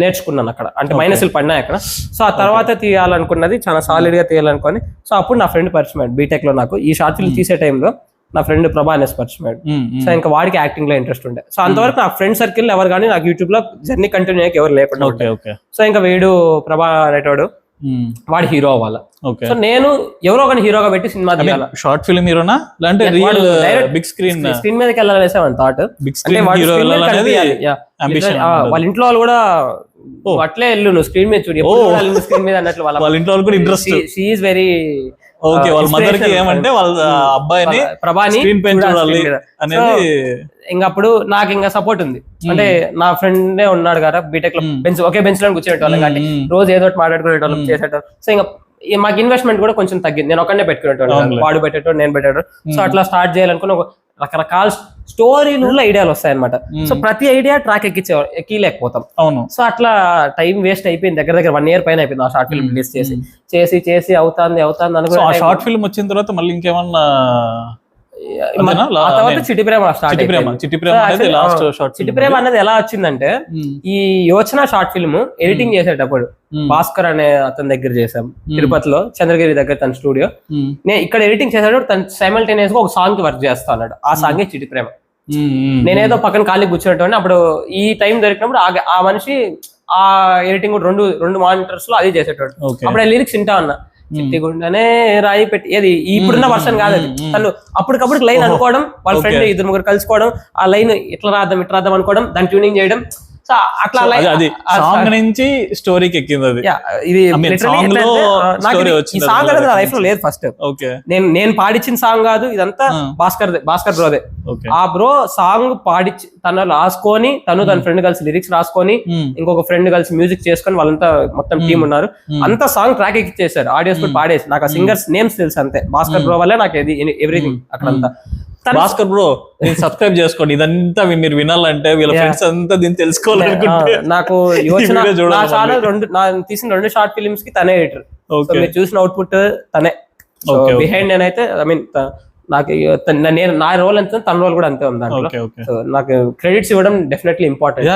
నేర్చుకున్నాను అక్కడ, అంటే మైనస్లు పడినాయి అక్కడ. సో ఆ తర్వాత తీయాలనుకున్నది చాలా సాలిడ్ గా తీయాలనుకొని, సో అప్పుడు నా ఫ్రెండ్ పరిచయం బీటెక్ లో నాకు ఈ షార్ట్ ఫిల్మ్ తీసే టైంలో నా ఫ్రెండ్ ప్రభా అనేసి పరిచయం. సో ఇంకా వాడికి యాక్టింగ్ లో ఇంట్రెస్ట్ ఉండే. సో అంతవరకు నా ఫ్రెండ్ సర్కిల్ ఎవరు కానీ నాకు యూట్యూబ్ లో జర్నీ కంటిన్యూ అయ్యాక ఎవరు లేకుండా ఉండే. సో ఇంకా వీడు ప్రభా అనేటోడు, వాడు హీరో అవ్వాలి. సో నేను ఎవరో ఒక హీరోగా పెట్టి సినిమా తీయాలి. షార్ట్ ఫిల్మ్ హీరోనా అంటే రియల్ బిగ్ స్క్రీన్ మీదకి వెళ్ళాలనేసామని థాట్. వాళ్ళ ఇంట్లో వాళ్ళు కూడా అట్లే వెళ్ళు, నువ్వు స్క్రీన్ మీద చూడు, స్క్రీన్ మీద అన్నట్లు వాళ్ళ ఇంట్లో వాళ్ళు కూడా interest. She is very okay, వాళ్ళ మదర్ కి ఏమంటే వాళ్ళ అబ్బాయిని ప్రభాని స్క్రీన్ పైన చూడాలి అనేది. ఇంకా అప్పుడు నాకు ఇంకా సపోర్ట్ ఉంది, అంటే నా ఫ్రెండ్ ఉన్నాడు కదా బీటెక్ లో, బెంచ్ ఒకే బెంచ్ లో కూర్చునేటోళ్ళం కాబట్టి రోజు ఏదో ఒకటి మాట్లాడుకునేటోళ్ళం, చేసేటోళ్ళం. సో ఇంకా మాకు ఇన్వెస్ట్మెంట్ కూడా కొంచెం తగ్గింది, నేను ఒక్కనే పెట్టుకునేటోళ్ళు, వాడు పెట్టేటోడు, నేను పెట్టేటోడు. సో అట్లా స్టార్ట్ చేయాలనుకుని ఒక రకరకాల స్టోరీలు ఐడియాలు వస్తాయన్నమాట. సో ప్రతి ఐడియా ట్రాక్ ఎక్కిలేకపోతాం. అవును. సో అట్లా టైం వేస్ట్ అయిపోయింది, దగ్గర 1 year పైన అయిపోయింది ఆ షార్ట్ ఫిల్మ్ రిలీజ్ చేసి అవుతుంది అనుకో. ఆ షార్ట్ ఫిల్మ్ వచ్చిన తర్వాత మళ్ళీ ఇంకేమన్నా చిట్టి ప్రేమ స్టార్ట్. చిట్టి ప్రేమ అనేది ఎలా వచ్చిందంటే, ఈ యోచన షార్ట్ ఫిల్మ్ ఎడిటింగ్ చేసేటప్పుడు భాస్కర్ అనే అతని దగ్గర చేసాం తిరుపతిలో, చంద్రగిరి దగ్గర తన స్టూడియో. నేను ఇక్కడ ఎడిటింగ్ చేసేటప్పుడు తను సైమల్టేనియస్ గా ఒక సాంగ్ కి వర్క్ చేస్తా అన్నాడు. ఆ సాంగే చిట్టి ప్రేమ. నేనేదో పక్కన ఖాళీ కూర్చున్నట్టు అప్పుడు ఈ టైం దొరికినప్పుడు ఆ మనిషి ఆ ఎడిటింగ్ రెండు మానిటర్స్ లో అదే చేసేటోడు. అప్పుడు లిరిక్స్ వింటా ఉన్నా, చిట్టి గుండెనే రాయి పెట్టి, ఏది ఇప్పుడున్న వర్షన్ కాదు అది, తను అప్పటికప్పుడు లైన్ అనుకోవడం, వాళ్ళ ఫ్రెండ్ 2-3 కలుసుకోవడం, ఆ లైన్ ఇట్లా రాద్దాం అనుకోవడం, దాన్ని ట్యూనింగ్ చేయడం. సో అట్లా సాంగ్ నుంచి స్టోరీకి ఎక్కింది అది. ఇది ఈ సాంగ్ అనేది నా లైఫ్ లో లేదు ఫస్ట్. నేను పాడించిన సాంగ్ కాదు ఇదంతా, భాస్కర్ బ్రోదే. ఆ బ్రో సాంగ్ పాడించి తను రాసుకొని, తన ఫ్రెండ్ కలిసి లిరిక్స్ రాసుకొని, ఇంకొక ఫ్రెండ్ కలిసి మ్యూజిక్ చేసుకొని, వాళ్ళంతా మొత్తం టీం ఉన్నారు, అంతా సాంగ్ ట్రాక్ ఎక్కిచ్చేసారు, ఆడియోస్ కూడా పాడేసి. నాకు ఆ సింగర్స్ నేమ్స్ తెలుసు అంతే, భాస్కర్ బ్రో వల్లే నాకు ఎవ్రీథింగ్ అక్కడంతా. భాస్కర్ బ్రో సబ్స్క్రైబ్ చేసుకోండి, ఇదంతా మీరు వినాలంటే వీళ్ళ ఫ్రెండ్స్ అంతా దీన్ని తెలుసుకోవాలనుకుంటే. నాకు తీసిన 2 షార్ట్ ఫిలిమ్స్ కి తనే ఎడిటర్, మీరు చూసిన అవుట్పుట్ తనే. బిహైండ్ నేనైతే ఐ మీన్ నాకు నా రోల్ ఎంత, తన రోల్ కూడా అంతే ఉంది దాంట్లో. నాకు క్రెడిట్స్ ఇవ్వడం డెఫినెట్లీ ఇంపార్టెంట్.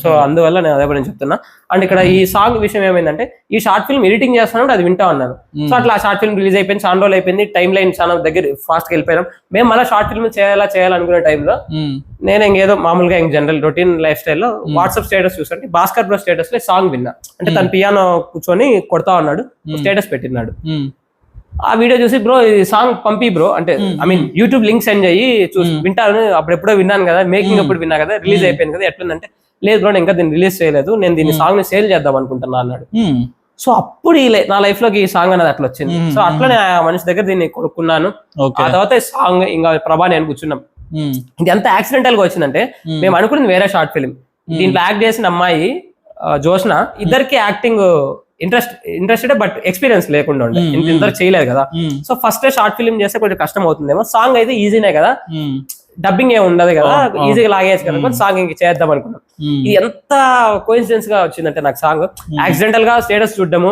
సో అందువల్ల నేను అదే నేను చెప్తున్నా. అండ్ ఇక్కడ ఈ సాంగ్ విషయం ఏమైందంటే, ఈ షార్ట్ ఫిల్మ్ ఎడిటింగ్ చేస్తున్నప్పుడు అది వింటా ఉన్నాను. సో అట్లా ఆ షార్ట్ ఫిల్మ్ రిలీజ్ అయిపోయింది, చాలా రోజులు అయిపోయింది, టైం లైన్ చాలా దగ్గర ఫాస్ట్ గా వెళ్ళిపోయాం. మేము మళ్ళీ షార్ట్ ఫిల్మ్ చేయాలనుకునే టైంలో నేను ఇంకేదో మామూలుగా జనరల్ రొటీన్ లైఫ్ స్టైల్లో వాట్సాప్ స్టేటస్ చూస్తుంటే భాస్కర్ బ్రో స్టేటస్ లో సాంగ్ విన్నా. అంటే తన పియానో కూర్చొని కొడతా ఉన్నాడు, స్టేటస్ పెట్టినాడు. ఆ వీడియో చూసి బ్రో ఈ సాంగ్ పంపి బ్రో, అంటే I mean YouTube link send చేయి వింటాను, అప్పుడెప్పుడో విన్నాను కదా, మేకింగ్ అప్పుడు విన్నా కదా, రిలీజ్ అయిపోయింది కదా, ఎట్లుందంటే లేదు బ్రో ఇంకా దీన్ని రిలీజ్ చేయలేదు, నేను దీన్ని సాంగ్ ని సేల్ చేద్దాం అనుకుంటున్నా అన్నాడు. సో అప్పుడు నా లైఫ్ లోకి ఈ సాంగ్ అనేది అట్లా వచ్చింది. సో అట్లనే ఆ మనిషి దగ్గర దీన్ని కొనుక్కున్నాను. ఆ తర్వాత ఈ సాంగ్ ఇంకా ప్రభా నేను కూర్చున్నాం. ఇది ఎంత యాక్సిడెంటల్ గా వచ్చిందంటే, మేము అనుకున్నది వేరే షార్ట్ ఫిల్మ్, దీంట్లో యాక్ట్ చేసిన అమ్మాయి జోష్న, ఇద్దరికి యాక్టింగ్ ఇంట్రెస్టెడ్ బట్ ఎక్స్పీరియన్స్ లేకుండా ఉండే, ఇంతవరకు చేయలేదు కదా. సో ఫస్ట్ షార్ట్ ఫిల్మ్ చేస్తే కొంచెం కష్టం అవుతుందేమో, సాంగ్ అయితే ఈజీనే కదా, డబ్బింగ్ ఏమి ఉండదు కదా, ఈజీగా లాగేసి కదా, సాంగ్ ఇంక చేద్దాం అనుకున్నాం. ఇది ఎంత కోఇన్సిడెన్స్ గా వచ్చిందంటే, నాకు సాంగ్ యాక్సిడెంటల్ గా స్టేటస్ చూడడము,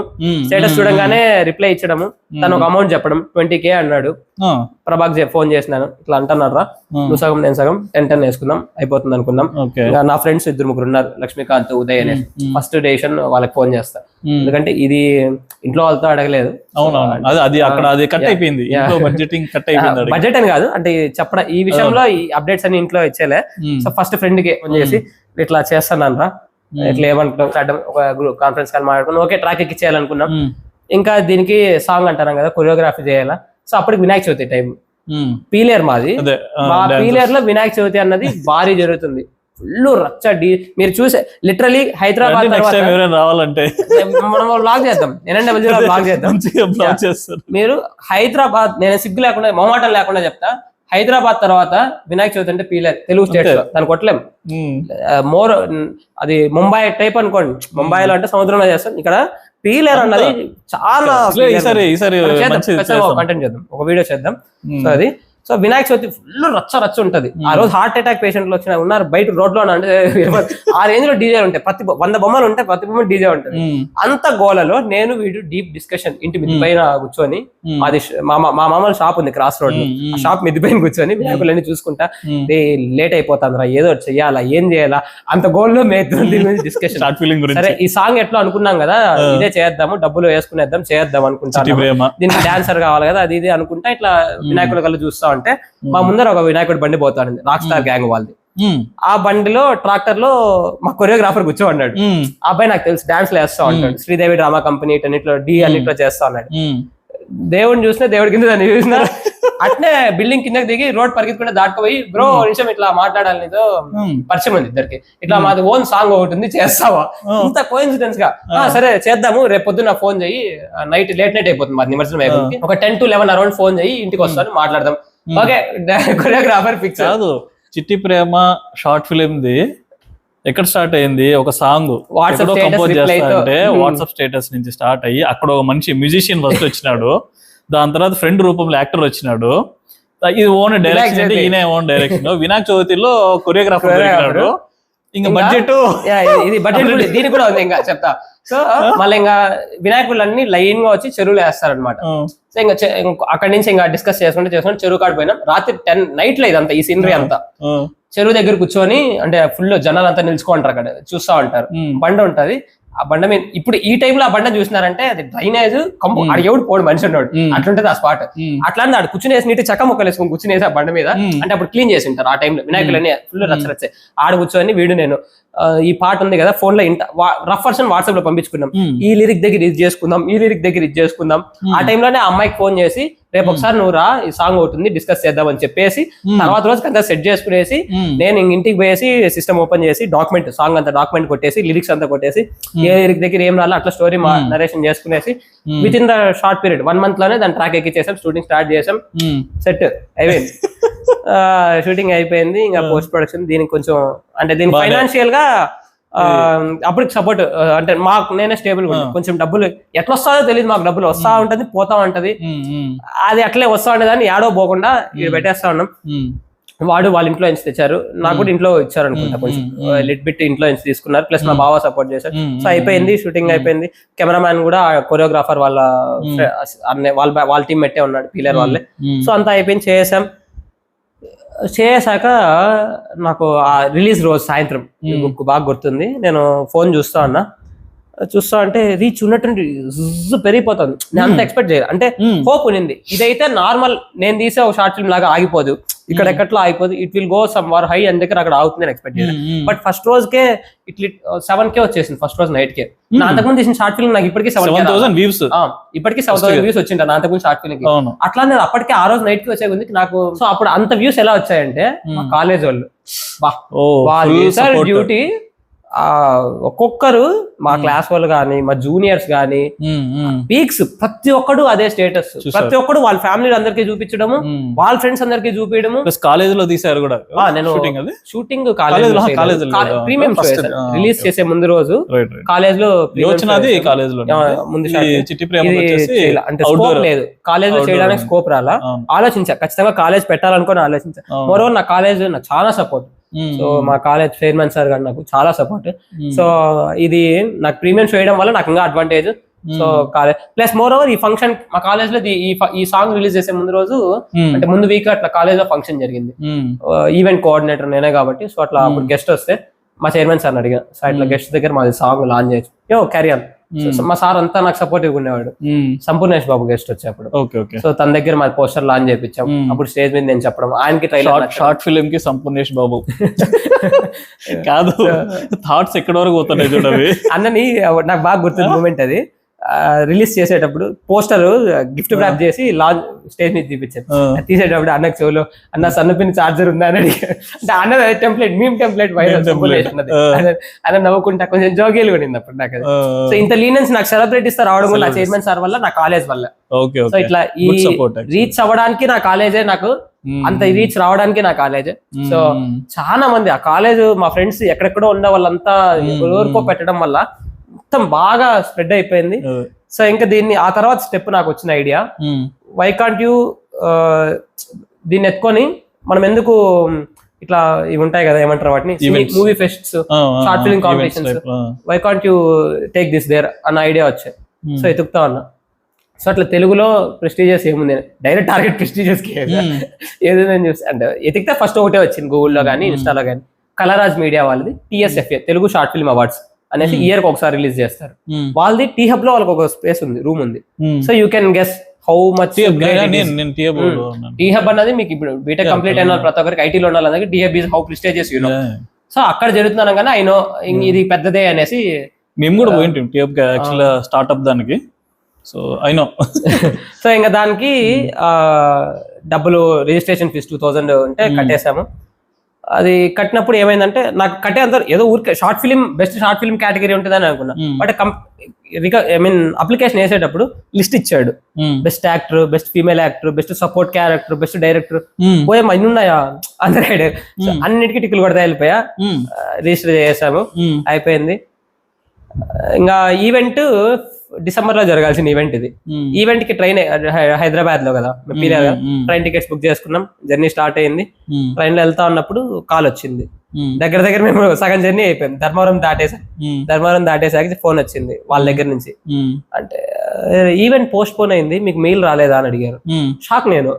స్టేటస్ చూడంగానే రిప్లై ఇచ్చడము, తను ఒక అమౌంట్ చెప్పడం 20K అన్నాడు. ప్రభాక్ ఫోన్ చేసినాను, ఇట్లా అంటున్నాడు రా, నువ్వు సగం నేను సగం 10-10 వేసుకుందాం అయిపోతుంది అనుకున్నాం. నా ఫ్రెండ్స్ 2-3 ఉన్నారు, లక్ష్మీకాంత్, ఉదయ్ అనే. ఫస్ట్ డెసిషన్ వాళ్ళకి ఫోన్ చేస్తా, ఎందుకంటే ఇది ఇంట్లో వాళ్ళతో అడగలేదు. బడ్జెట్ అని కాదు, అంటే చెప్పడం ఈ విషయంలో ఈ అప్డేట్స్ అన్ని ఇంట్లో ఇచ్చేలే. సో ఫస్ట్ ఫ్రెండ్ కి ఫోన్ చేసి ఇట్లా చేస్తాను రా, ఇట్లా ఏమనుకున్నాం, ఒక గ్రూప్ కాన్ఫరెన్స్ కాల్ మాట్లాడుకున్నాం, ఓకే ట్రాక్ ఎక్కిచ్చేయాలనుకున్నాం. ఇంకా దీనికి సాంగ్ అంటారా కదా, కొరియోగ్రఫీ చేయాలా. సో అప్పటికి వినాయక చవితి టైం, పీలేర్ మాది, మా పీలేర్ లో వినాయక చవితి అన్నది భారీ జరుగుతుంది, ఫుల్ రచ్చ. మీరు చూసే లిటరలీ హైదరాబాద్ రావాలంటే మనం బ్లాగ్ చేద్దాం, బ్లాగ్ చేద్దాం. మీరు హైదరాబాద్, నేను సిగ్గు లేకుండా మొహమాటం లేకుండా చెప్తా, హైదరాబాద్ తర్వాత వినాయక చవితి అంటే పీలేర్, తెలుగు స్టేట్ లో దాన్ని కొట్టలేం. మోర్ అది ముంబై టైప్ అనుకోండి, ముంబైలో అంటే సముద్రంలో చేస్తాం, ఇక్కడ పీలేర్ అన్నది చాలా కంటెంట్ చేద్దాం, ఒక వీడియో చేద్దాం. సో అది సో వినాయక చవితి ఫుల్ రచ్చ ఉంటది. ఆ రోజు హార్ట్ అటాక్ పేషెంట్లు వచ్చిన ఉన్నారు బయట రోడ్లో అంటే ఆ రేంజ్ లో డీజే ఉంటాయి, ప్రతి 100 బొమ్మలు ఉంటాయి, ప్రతి బొమ్మ డీజే ఉంటుంది. అంత గోలలో నేను వీడు డీప్ డిస్కషన్ ఇంటి మిద్ది పైన కూర్చొని, అది మా మామూలు షాప్ ఉంది క్రాస్ రోడ్ లో, ఆ షాప్ మిద్ది పైన కూర్చొని వినాయకులన్నీ చూసుకుంటా, లేట్ అయిపోతుంది రా, ఏదో చెయ్యాలా, ఏం చేయాలా, అంత గోల్లో డిస్కషన్. సరే ఈ సాంగ్ ఎట్లా అనుకున్నాం కదా, ఇదే చేద్దాము, డబ్బులు వేసుకునేద్దాం, చేద్దాం అనుకుంటాను, దీనికి డాన్సర్ కావాలి కదా, అది ఇది అనుకుంటా ఇట్లా వినాయకుల కళ్ళు చూస్తా ఉంటే మా ముందర ఒక వినాయకుడి బండి పోతాడు, రాక్ స్టార్ గ్యాంగ్ వాళ్ళది. ఆ బండిలో ట్రాక్టర్ లో మా కొరియోగ్రాఫర్ కూర్చోన్నాడు. ఆ అబ్బాయి నాకు తెలుసు డాన్స్ వేస్తా ఉంటాడు, శ్రీదేవి డ్రామా కంపెనీ అన్నిట్లో అన్నిట్లో చేస్తా ఉన్నాడు. దేవుడిని చూసినా దేవుడి కింద దాన్ని చూసినా అట్నే బిల్డింగ్ కిందకి దిగి రోడ్ పరిగెత్తుకుంటే దాటుకుపోయి, బ్రో నిమిషం ఇట్లా మాట్లాడాలి నీతో, పరిచయం ఉంది ఇద్దరికి, ఇట్లా మాది ఓన్ సాంగ్ ఒకటి ఉంది చేస్తావా, ఇంత కోఇన్సిడెన్స్ గా సరే చేద్దాము, రేపు పొద్దున్న ఫోన్ చెయ్యి, నైట్ లేట్ నైట్ అయిపోతుంది మాది నిమజ్జనం అయిపోతుంది, ఒక 10 to 11 అరౌండ్ ఫోన్ చెయ్యి, ఇంటికి వస్తాను మాట్లాడదాం. Okay choreographer fix. కాదు, చిట్టి ప్రేమ షార్ట్ ఫిలిం ది ఎక్కడ స్టార్ట్ అయింది, ఒక సాంగ్ కంపోజ్ చేస్తా అంటే వాట్సాప్ స్టేటస్ నుంచి స్టార్ట్ అయ్యి, అక్కడ ఒక మంచి మ్యూజిషియన్ ఫస్ట్ వచ్చినాడు, దాని తర్వాత ఫ్రెండ్ రూపంలో యాక్టర్ వచ్చినాడు, ఇది ఓన్ డైరెక్షన్ అంటే ఈయన ఓన్ డైరెక్షన్, వినాయక చవితిలో కొరియోగ్రాఫర్, ఇంకా బడ్జెట్ ఇది బడ్జెట్ దీనికి కూడా ఉంది ఇంకా చెప్తా. సో మళ్ళీ ఇంకా వినాయకులన్నీ లైన్ గా వచ్చి చెరువులు వేస్తారనమాట. సో ఇంకా అక్కడి నుంచి ఇంకా డిస్కస్ చేసుకుంటే చెరువు కాడ పోయినాం. రాత్రి 10 నైట్ లో ఇదంతా ఈ సీనరీ అంతా చెరువు దగ్గర కూర్చొని, అంటే ఫుల్ జనాలు అంతా నిల్చుకుంటారు, అక్కడ చూస్తా ఉంటారు, బండ ఉంటది. ఆ బండ మీద ఇప్పుడు ఈ టైంలో ఆ బండ చూసినారంటే అది డ్రైనేజ్ కంపు, ఆడ ఎవడు పోడు మనిషి ఉన్నాడు, అట్లుంటది ఆ స్పాట్. అట్లాంటి ఆడు కూర్చునేసి నీటి చక్క ముక్కలు వేసుకొని కూర్చునేసి ఆ బండ మీద, అంటే అప్పుడు క్లీన్ చేసి ఉంటారు ఆ టైంలో వినాయకులన్నీ ఫుల్ రచ్చరచ్చే. ఆడ కూర్చొని వీడు నేను ఈ పాట ఉంది కదా ఫోన్ లో రఫ్ వర్షన్ వాట్సాప్ లో పంపించుకున్నాం, ఈ లిరిక్ దగ్గర ఇది చేసుకుందాం, ఈ లిరిక్ దగ్గర ఇది చేసుకుందాం. ఆ టైంలోనే ఆ అమ్మాయికి ఫోన్ చేసి, రేపు ఒకసారి నువ్వు రా, ఈ సాంగ్ అవుతుంది డిస్కస్ చేద్దాం అని చెప్పేసి, తర్వాత రోజుకి అంతా సెట్ చేసుకునేసి, నేను ఇంటికి పోయేసి సిస్టమ్ ఓపెన్ చేసి డాక్యుమెంట్ సాంగ్ అంతా డాక్యుమెంట్ కొట్టేసి, లిరిక్స్ అంతా కొట్టేసి, ఏ లిరిక్ దగ్గర ఏం రాలో అట్లా స్టోరీ నరేషన్ చేసుకునేసి, with in the short period 1 month లోనే దాన్ని ట్రాక్ ఎక్కించేసాం, షూటింగ్ స్టార్ట్ చేసాం, సెట్ అయిపోయింది. షూటింగ్ అయిపోయింది. ఇంకా పోస్ట్ ప్రొడక్షన్ దీనికి కొంచెం అంటే దీనికి ఫైనాన్షియల్ గా అప్పటికి సపోర్ట్, అంటే మాకు నేనే స్టేబుల్ కొంచెం డబ్బులు ఎట్లా వస్తాయో తెలియదు, మాకు డబ్బులు వస్తా ఉంటది పోతా ఉంటది, అది అట్లే వస్తా ఉండేదాన్ని ఏడో పోకుండా ఇక్కడ పెట్టేస్తా ఉన్నాం. వాడు వాళ్ళ ఇంట్లో నుంచి తెచ్చారు, నాకు కూడా ఇంట్లో ఇచ్చారు అనుకుంటా, కొంచెం లిట్ బిట్ ఇంట్లో నుంచి తీసుకున్నారు, ప్లస్ మా బావ సపోర్ట్ చేశారు. సో అయిపోయింది, షూటింగ్ అయిపోయింది. కెమెరామ్యాన్ కూడా కొరియోగ్రాఫర్ వాళ్ళ వాళ్ళ టీం పెట్టే ఉన్నాడు, పీలర్ వాళ్ళే. సో అంతా అయిపోయింది, చేసాక నాకు ఆ రిలీజ్ రోజు సాయంత్రం బాగా గుర్తుంది. నేను ఫోన్ చూస్తా అంటే రీచ్ ఉన్నట్టు పెరిగిపోతుంది. నేను అంత ఎక్స్పెక్ట్ చేయను, అంటే హోప్ ఉన్నింది. ఇదైతే నార్మల్ నేను తీసే ఒక షార్ట్ ఫిల్మ్ లాగా ఆగిపోదు, ఇక్కడ ఎక్కట్లో ఆగిపోదు, it will go somewhere high అని దగ్గర అక్కడ ఆగుతుంది ఎక్స్పెక్ట్ చేయను. బట్ ఫస్ట్ రోజుకే 7K వచ్చేసింది, ఫస్ట్ రోజు నైట్ కే. నా అంతకుముందు తీసిన షార్ట్ ఫిల్మ్ నాకు ఇప్పటికీ 7,000 వ్యూస్, ఇప్పటికీ 7,000 వ్యూస్ వచ్చింది నా అంతకుముందు షార్ట్ ఫిల్మ్ కి. అట్లా నేను అప్పటికే ఆ రోజు నైట్ కి వచ్చే ఉంది నాకు. సో అప్పుడు అంత వ్యూస్ ఎలా వచ్చాయంటే, మా కాలేజ్ వాళ్ళు డ్యూటీ ఒక్కొక్కరు, మా క్లాస్ వాళ్ళు గానీ, మా జూనియర్స్ గానీ, పీక్స్ ప్రతి ఒక్కడు అదే స్టేటస్, ప్రతి ఒక్కడు వాళ్ళ ఫ్యామిలీ అందరికి చూపించడము, వాళ్ళ ఫ్రెండ్స్ అందరికి చూపించడము. కాలేజ్ లో తీసారు కూడా, నేను షూటింగ్ కాలేజ్ ప్రీమియం రిలీజ్ చేసే ముందు రోజు కాలేజ్ లో ముందు అంటే స్కోప్ లేదు, కాలేజ్ లో చేయడానికి స్కోప్ రాలా. ఆలోచించా, ఖచ్చితంగా కాలేజ్ పెట్టాలనుకుని ఆలోచించా. మరో నా కాలేజ్ నాకు చాలా సపోర్ట్, సో మా కాలేజ్ చైర్మన్ సార్ గారు నాకు చాలా సపోర్ట్. సో ఇది నాకు ప్రీమియం చేయడం వల్ల నాకు ఇంకా advantage. So college plus more over ఈ ఫంక్షన్ మా కాలేజ్ లో ఈ సాంగ్ రిలీజ్ చేసే ముందు రోజు, అంటే ముందు వీక్ అట్లా కాలేజ్ లో ఫంక్షన్ జరిగింది, ఈవెంట్ కోఆర్డినేటర్ నేనే కాబట్టి. సో అట్లా అప్పుడు గెస్ట్ వస్తే మా చైర్మన్ సార్ అడిగా, సార్ ఇట్లా గెస్ట్ దగ్గర మాది సాంగ్ లాంచ్ చేయొచ్చు, క్యారీ ఆన్. మా సార్ అంతా నాకు సపోర్టివ్ ఉండేవాడు. సంపూర్ణేష్ బాబు గెస్ట్ వచ్చేప్పుడు, సో తన దగ్గర మాది పోస్టర్ లాంచ్ చేయించాం. అప్పుడు స్టేజ్ మీద నేను చెప్పడం, ఆయనకి షార్ట్ ఫిల్మ్ కి సంపూర్ణేష్ బాబు కాదు, థాట్స్ ఎక్కడి వరకు పోతున్నాయి చూడవి. అన్నని నాకు బాగా గుర్తుంది మూమెంట్ అది. రిలీజ్ చేసేటప్పుడు పోస్టర్ గిఫ్ట్ ర్యాప్ చేసి లాంచ్ స్టేజ్ మీద తీపించారు. తీసేటప్పుడు అన్నకు చెవులో, అన్న సన్నపిన్ చార్జర్ ఉందా అని అడిగారు. అంటే అన్న టెంప్లెట్, మీమ్ టెంప్లెట్ వైరల్ అన్న నవ్వుకుంటా కొంచెం జోగేలు పడింది అప్పుడు నాకు. సో ఇంత లీనెన్స్ నాకు సెలబ్రిటీస్ రావడం కూడా నా చైర్మన్ సార్ వల్ల, నా కాలేజ్ వల్ల. సో ఇట్లా ఈ రీచ్ అవ్వడానికి నా కాలేజే, నాకు అంత రీచ్ రావడానికి నా కాలేజ్. సో చాలా మంది ఆ కాలేజ్ మా ఫ్రెండ్స్ ఎక్కడెక్కడో ఉన్న వాళ్ళంతా ఎవరికో పెట్టడం వల్ల మొత్తం బాగా స్ప్రెడ్ అయిపోయింది. సో ఇంకా దీన్ని ఆ తర్వాత స్టెప్ నాకు వచ్చిన ఐడియా, వై కాంట్ యూ దీన్ని ఎత్తుకొని మనం ఎందుకు ఇట్లా ఇవి ఉంటాయి కదా, ఏమంటారు వాటిని, movie fests, short film competitions, why can't you take this there అన్న ఐడియా వచ్చాయి. సో ఎతుకుతా ఉన్నా. సో అట్లా తెలుగులో ప్రెస్టీజియస్ ఏముంది, డైరెక్ట్ టార్గెట్ ప్రెస్టీజియస్ కి ఏదైనా చూసి అంటే ఎతికితే ఫస్ట్ ఒకటే వచ్చింది గూగుల్లో కానీ ఇన్స్టాలో కానీ, కలరాజ్ మీడియా వాళ్ళది TSFA Telugu short film awards అనేసి ఇయర్ కి ఒకసారి రిలీజ్ చేస్తారు. వాళ్ళది టీ హబ్ లో వాళ్ళకి ఒక స్పేస్ ఉంది, రూమ్ ఉంది. So you can guess how much T Hub అన్నది మీకు ఇప్పుడు బీటెక్ కంప్లీట్ అయిన ప్రతి ఒక్కరికి ఐటీలో ఉండాలి. T Hub is how prestigious you know. So అక్కడ జరుగుతున్నాను కానీ ఐ నో ఇది పెద్దదే అనేసి. మేము కూడా పోయింటాం టీ హబ్ యాక్చువల్ స్టార్ట్అప్ దానికి. So I know. సో ఇంకా దానికి డబ్బులు రిజిస్ట్రేషన్ ఫీజ్ 2000 ఉంటే కట్టేసాము. అది కట్టినప్పుడు ఏమైందంటే నాకు కట్టే అంత ఏదో ఊరికే short film best short film category ఉంటుందని అనుకున్నా. బట్ ఐ మీన్ అప్లికేషన్ వేసేటప్పుడు లిస్ట్ ఇచ్చాడు, best actor, best female actor, best support character, best director, పోయేమో అన్ని ఉన్నాయా అందరూ. అన్నిటికీ టిక్కులు కొడతా వెళ్ళిపోయా. రిజిస్టర్ చేసాము, అయిపోయింది. ఇంకా ఈవెంట్ డిసెంబర్ లో జరగాల్సిన ఈవెంట్ ఇది. ఈవెంట్ కి ట్రైన్ హైదరాబాద్ లో కదా, ట్రైన్ టికెట్స్ బుక్ చేసుకున్నాం. జర్నీ స్టార్ట్ అయింది. ట్రైన్ లో వెళ్తా ఉన్నప్పుడు కాల్ వచ్చింది. దగ్గర మేము సగం జర్నీ అయిపోయింది. ధర్మవరం దాటేసాక ఫోన్ వచ్చింది వాళ్ళ దగ్గర నుంచి. అంటే ఈవెంట్ పోస్ట్ పోన్ అయింది, మీకు మెయిల్ రాలేదా అని అడిగారు. షాక్ నేను.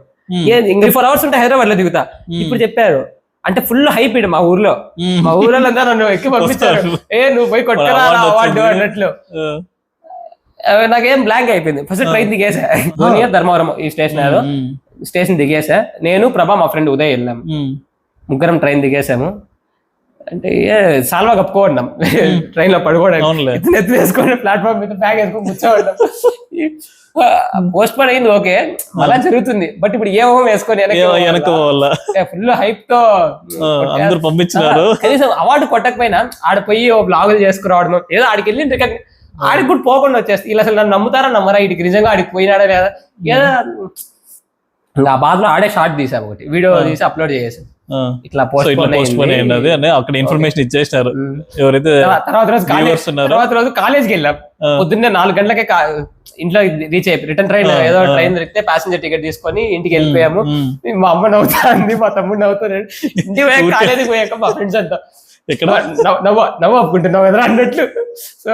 ఇంకా 4 hours ఉంటే హైదరాబాద్ లో దిగుతా. ఇప్పుడు చెప్పారు అంటే ఫుల్ హైప్ ఇడు మా ఊర్లో అంతా నన్ను ఎక్కి పంపించారు. నువ్వు పోయి కొట్టుకురా అవార్డు అన్నట్లు. నాకేం బ్లాంక్ అయిపోయింది. ఫస్ట్ ట్రైన్ దిగేసా, ధర్మవరం ఈ స్టేషన్ దిగేసా. నేను ప్రభా మా ఫ్రెండ్ ఉదయ్ వెళ్ళాము. ముగ్గురం ట్రైన్ దిగేసాము. అంటే సాల్వా కప్పుకోవడం ట్రైన్ లో పడుకోవడం, ఎత్తు వేసుకొని ప్లాట్ఫామ్ మీద బ్యాగ్ వేసుకొని కూర్చోవడం. పోస్ట్ పోన్ అయింది, ఓకే అలా జరుగుతుంది. బట్ ఇప్పుడు ఏ మొహం వేసుకొని ఫుల్ హైప్ తో అందరూ పంపించినారు. కనీసం అవార్డు కొట్టకపోయినా ఆడ పోయి బ్లాగులు చేసుకురావడం, ఏదో ఆడికి వెళ్ళి ఆడికి కూడా పోకుండా వచ్చేస్తే ఇలా అసలు నన్ను నమ్ముతారా నమ్మరా, ఇటుకి నిజంగా ఆడికి పోయినాడా లేదా ఏదో. ఇంకా ఆ బాధలో ఆడే షార్ట్ తీసాం, ఒకటి వీడియో తీసి అప్లోడ్ చేసాం. ఇట్లా పోస్ట్ పోన్ అయింది అని అక్కడ ఇన్ఫర్మేషన్ ఇచ్చేసినారు ఎవరైతే. తర్వాత రోజు కాలేజ్కి వెళ్ళాం. పొద్దున్నే 4 గంటలకే ఇంట్లో రీచ్ అయిపోయి రిటర్న్ ట్రైన్ ఏదో ట్రైన్ దొరికితే ప్యాసింజర్ టికెట్ తీసుకొని ఇంటికి వెళ్ళిపోయాము. మా అమ్మ నవ్వుతాంది, మా తమ్ముడు నవ్వుతున్నాడు. ఇంటికి పోయాక కాలేజీకి పోయాక మా ఫ్రెండ్స్ అంతా నవ్వు ఒప్పుకుంటున్నావు కదా అన్నట్లు. సో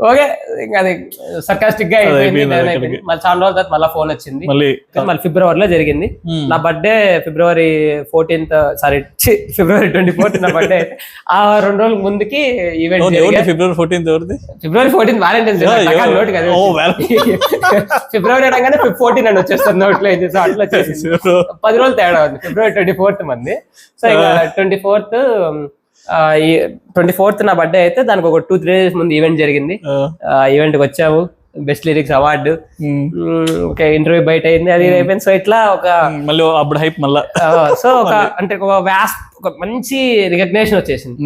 ఓకే, ఇంకా అది సర్కాస్టిక్ గా అయిపోయింది. మళ్ళీ చాలా రోజుల తర్వాత మళ్ళీ ఫోన్ వచ్చింది. మళ్ళీ ఫిబ్రవరిలో జరిగింది నా బర్త్డే. ఫిబ్రవరి 24 నా బర్త్డే. ఆ 2 రోజుల ముందుకి ఈవెంట్. ఫిబ్రవరి 14 వ్యాలంటైన్స్ డే నోట్ కదా. ఫిబ్రవరి అనగానే 14 అని వచ్చేస్తుంది నోట్లో. అయితే సో అట్లా వచ్చేసి 10 రోజులు తేడా ఉంది. ఫిబ్రవరి 24 మంది. సో ఇంకా 24 నా బర్త్డే అయితే దానికి ఒక 2-3 days ముందు ఈవెంట్ జరిగింది. ఈవెంట్ కి వచ్చాము, బెస్ట్ లిరిక్స్ అవార్డు, ఒక ఇంటర్వ్యూ బయట అయింది, అది అయిపోయింది. సో ఇట్లా ఒక మళ్ళీ అప్పుడు హైప్ మళ్ళా. సో ఒక అంటే ఒక మంచి రికగ్నేషన్ వచ్చేసింది.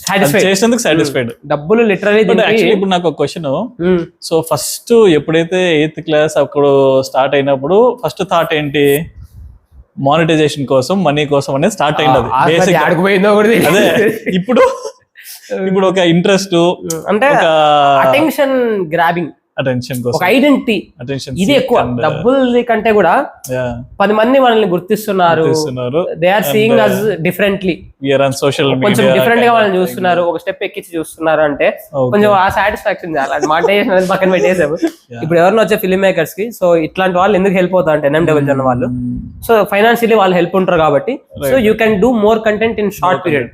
సాటిస్ఫైడ్. డబ్బులు లిటరలీ. ఇప్పుడు నాకు ఒక క్వశ్చన్. సో ఫస్ట్ ఎప్పుడైతే 8th క్లాస్ అక్కడ స్టార్ట్ అయినప్పుడు ఫస్ట్ థాట్ ఏంటి? మానిటైజేషన్ కోసం, మనీ కోసం అనేది స్టార్ట్ అయింది. అదే ఇప్పుడు ఒక ఇంట్రెస్ట్ అంటే అటెన్షన్ గ్రాబింగ్, అటెన్షన్ కోసం, ఒక ఐడెంటిటీ, ఇది ఎక్కువ డబ్బుల కంటే కూడా 10 మంది మనల్ని గుర్తిస్తున్నారు. They are seeing us differently, కొంచెం డిఫరెంట్ గా వాళ్ళని చూస్తున్నారు, ఒక స్టెప్ ఎక్కించి చూస్తున్నారు అంటే కొంచెం ఆ సాటిస్ఫాక్షన్. మానిటైజేషన్ అనేది పక్కన పెట్టేసాము. ఇప్పుడు ఎవరిని వచ్చే ఫిల్మ్ మేకర్స్ కి సో ఇట్లాంటి వాళ్ళు ఎందుకు హెల్ప్ అవుతారు అంటే NMW అన్న వాళ్ళు సో ఫైనాన్షియలీ వాళ్ళు హెల్ప్ ఉంటారు కాబట్టి so you can do more content in short period.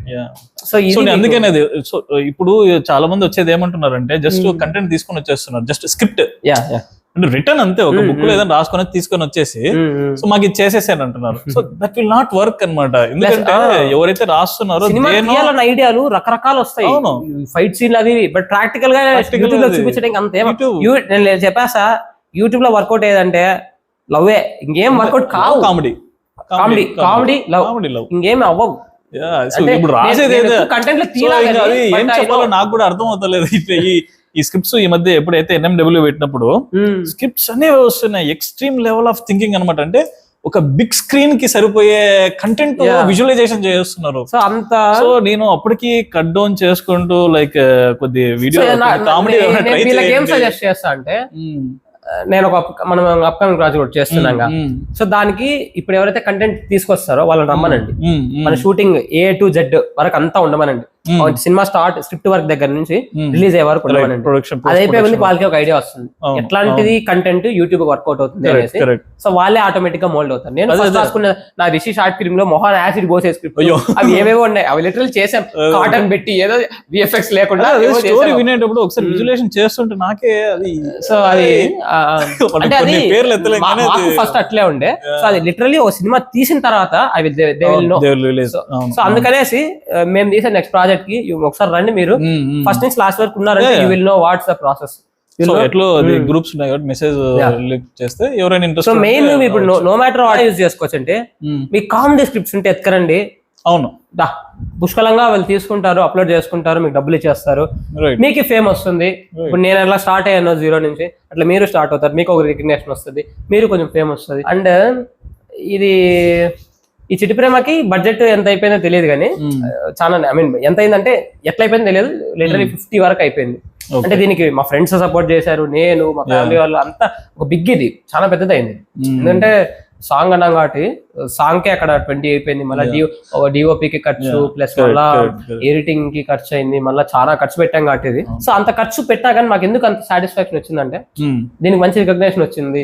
So అందుకనే సో ఇప్పుడు చాలా మంది వచ్చేది ఏమంటున్నారంటే జస్ట్ కంటెంట్ తీసుకొని వచ్చేస్తున్నారు, జస్ట్ స్క్రిప్ట్ అంటే రిటర్న్ అంతే, ఒక బుక్ లో ఏదైనా రాసుకొని తీసుకొని వచ్చేసి సో మాకు ఇది చేసేసాను అంటున్నారు. So that will not work అన్నమాట. ఎందుకంటే ఎవరైతే రాస్తున్నారో ఐడియాలు రకరకాలు వస్తాయి, ఫైట్ సీన్లు అవి, బట్ ప్రాక్టికల్ గా యూట్యూబ్ లో చూపించడానికి అంతే. నేను చెప్పేసా యూట్యూబ్ లో వర్కౌట్ ఏదంటే లవ్వే, ఇంకేం వర్కౌట్ కావు. కామెడీ లవ్ ఇంకేం అవ్వవు. ఇప్పుడు రాసేది ఏం చెప్పాలో నాకు కూడా అర్థం అవుతలేదు. ఈ స్క్రిప్ట్స్ ఈ మధ్య ఎప్పుడైతే NMW పెట్టినప్పుడు స్క్రిప్ట్స్ అనేవి వస్తున్నాయి, ఎక్స్ట్రీమ్ లెవెల్ ఆఫ్ థింకింగ్ అనమాట. అంటే ఒక బిగ్ స్క్రీన్ కి సరిపోయే కంటెంట్ విజువలైజేషన్ చేస్తున్నారు. సో నేను అప్పటికి కట్ డౌన్ చేసుకుంటూ లైక్ కొద్ది వీడియో కామెడీ సజెస్ట్ చేస్తా అంటే నేను మనం అప్కమింగ్ ప్రాజెక్ట్ ఒకటి చేస్తున్నాం. సో దానికి ఇప్పుడు ఎవరైతే కంటెంట్ తీసుకొస్తారో వాళ్ళని రమ్మనండి. మన షూటింగ్ A to Z వరకు అంతా ఉండమనండి. సినిమా స్క్రిప్ట్ వర్క్ దగ్గర నుంచి రిలీజ్ అయ్యే వరకు ఉండమనండి. అది అయిపోయి వాళ్ళకి ఒక ఐడియా వస్తుంది ఎట్లాంటిది కంటెంట్ యూట్యూబ్ వర్కౌట్ అవుతుంది అనేసి. సో వాళ్ళే ఆటోమేటిక్ గా మోల్డ్ అవుతారు. నేను రాసుకున్న నా రిషి షార్ట్ ఫిల్మ్ లో మొహాన్ యాసిడ్ పోసే స్క్రిప్ట్ అవి ఏవేవో ఉన్నాయి. అవి లిటరల్ చేసాం కాటన్ పెట్టి ఏదో VFX లేకుండా స్టోరీ వినేటప్పుడు ఒకసారి విజువలైజేషన్ చేస్తుంటే నాకే అది సో అది అంటే అది ఫస్ట్ అట్లే ఉండే. సో అది లిటరలీ ఒక సినిమా తీసిన తర్వాత అవి సో అందుకనేసి మేము తీసే నెక్స్ట్ ప్రాజెక్ట్ కి ఒకసారి రండి, మీరు ఫస్ట్ నుంచి లాస్ట్ వరకు ఉన్నారంటే you will know what's the process. ఎట్లో గ్రూప్స్ ఉన్నాయి కాబట్టి మెసేజ్ చేస్తే ఎవరైనా ఇంట్రెస్ట్. సో మెయిన్ ఇప్పుడు నో మ్యాటర్ వాట్ యూజ్ చేసుకోవచ్చు అంటే మీకు కామెడీ స్క్రిప్ట్స్ ఉంటే ఎత్తుకరండి. అవును, పుష్కలంగా వాళ్ళు తీసుకుంటారు, అప్లోడ్ చేసుకుంటారు, మీకు డబ్బులు ఇచ్చేస్తారు, మీకు ఫేమ్ వస్తుంది. ఇప్పుడు నేను ఎలా స్టార్ట్ అయ్యాను 0 నుంచి, అట్లా మీరు స్టార్ట్ అవుతారు, మీకు ఒక రికగ్నేషన్ వస్తుంది, మీరు కొంచెం ఫేమ్ వస్తుంది. అండ్ ఇది ఈ చిట్టి ప్రేమకి బడ్జెట్ ఎంత అయిపోయిందో తెలియదు కానీ చాలా ఐ మీన్ ఎంత అయిందంటే ఎట్లా అయిపోయిందో తెలియదు, లిటరలీ 50 వరకు అయిపోయింది. అంటే దీనికి మా ఫ్రెండ్స్ సపోర్ట్ చేశారు, నేను మా ఫ్యామిలీ వాళ్ళు అంతా ఒక బిగ్, ఇది చాలా పెద్దది అయింది. ఎందుకంటే సాంగ్ అన్నాం కాబట్టి సాంగ్ కి అక్కడ 20 అయిపోయింది. మళ్ళీ ఒక డిఓపికి ఖర్చు ప్లస్ మళ్ళా ఎడిటింగ్ కి ఖర్చు అయింది, మళ్ళీ చాలా ఖర్చు పెట్టాం కాబట్టి ఇది. సో అంత ఖర్చు పెట్టా కానీ మాకు ఎందుకు అంత సాటిస్ఫాక్షన్ వచ్చిందంటే దీనికి మంచి రికగ్నేషన్ వచ్చింది.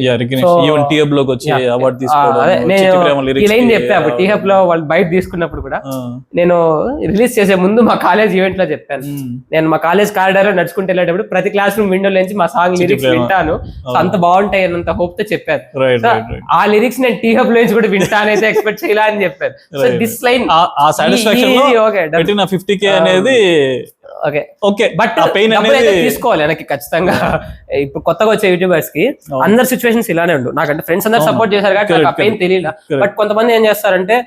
నేను చెప్పా టీహబ్ లో వాళ్ళు బయట తీసుకున్నప్పుడు కూడా, నేను రిలీజ్ చేసే ముందు మా కాలేజ్ ఈవెంట్ లో చెప్పాను, నేను మా కాలేజ్ కారిడార్ నడుచుకుంటూ వెళ్ళేటప్పుడు ప్రతి క్లాస్ రూమ్ విండో నుంచి మా సాంగ్ లిరిక్స్ వింటాను, అంత బాగుంటాయి అన్నంత హోప్ తో చెప్పాను. ఆ లిరిక్స్ నేను టీహబ్ నుంచి కూడా వింటానైతే ఎక్స్పెక్ట్ చేయాలి అని చెప్పారు. సో దిస్ లైన్ ఆ సాటిస్ఫాక్షన్ లో 50K అనేది ఓకే ఓకే బట్ తీసుకోవాలి వెనక్కి ఖచ్చితంగా. ఇప్పుడు కొత్తగా వచ్చే యూట్యూబర్స్ కి అందరు సిచ్యువేషన్స్ ఇలానే ఉండు. నాకంటే ఫ్రెండ్స్ అందరు సపోర్ట్ చేశారు కాబట్టి నాకు ఆ పెయిన్ తెలియదు. బట్ కొంతమంది ఏం చేస్తారంటే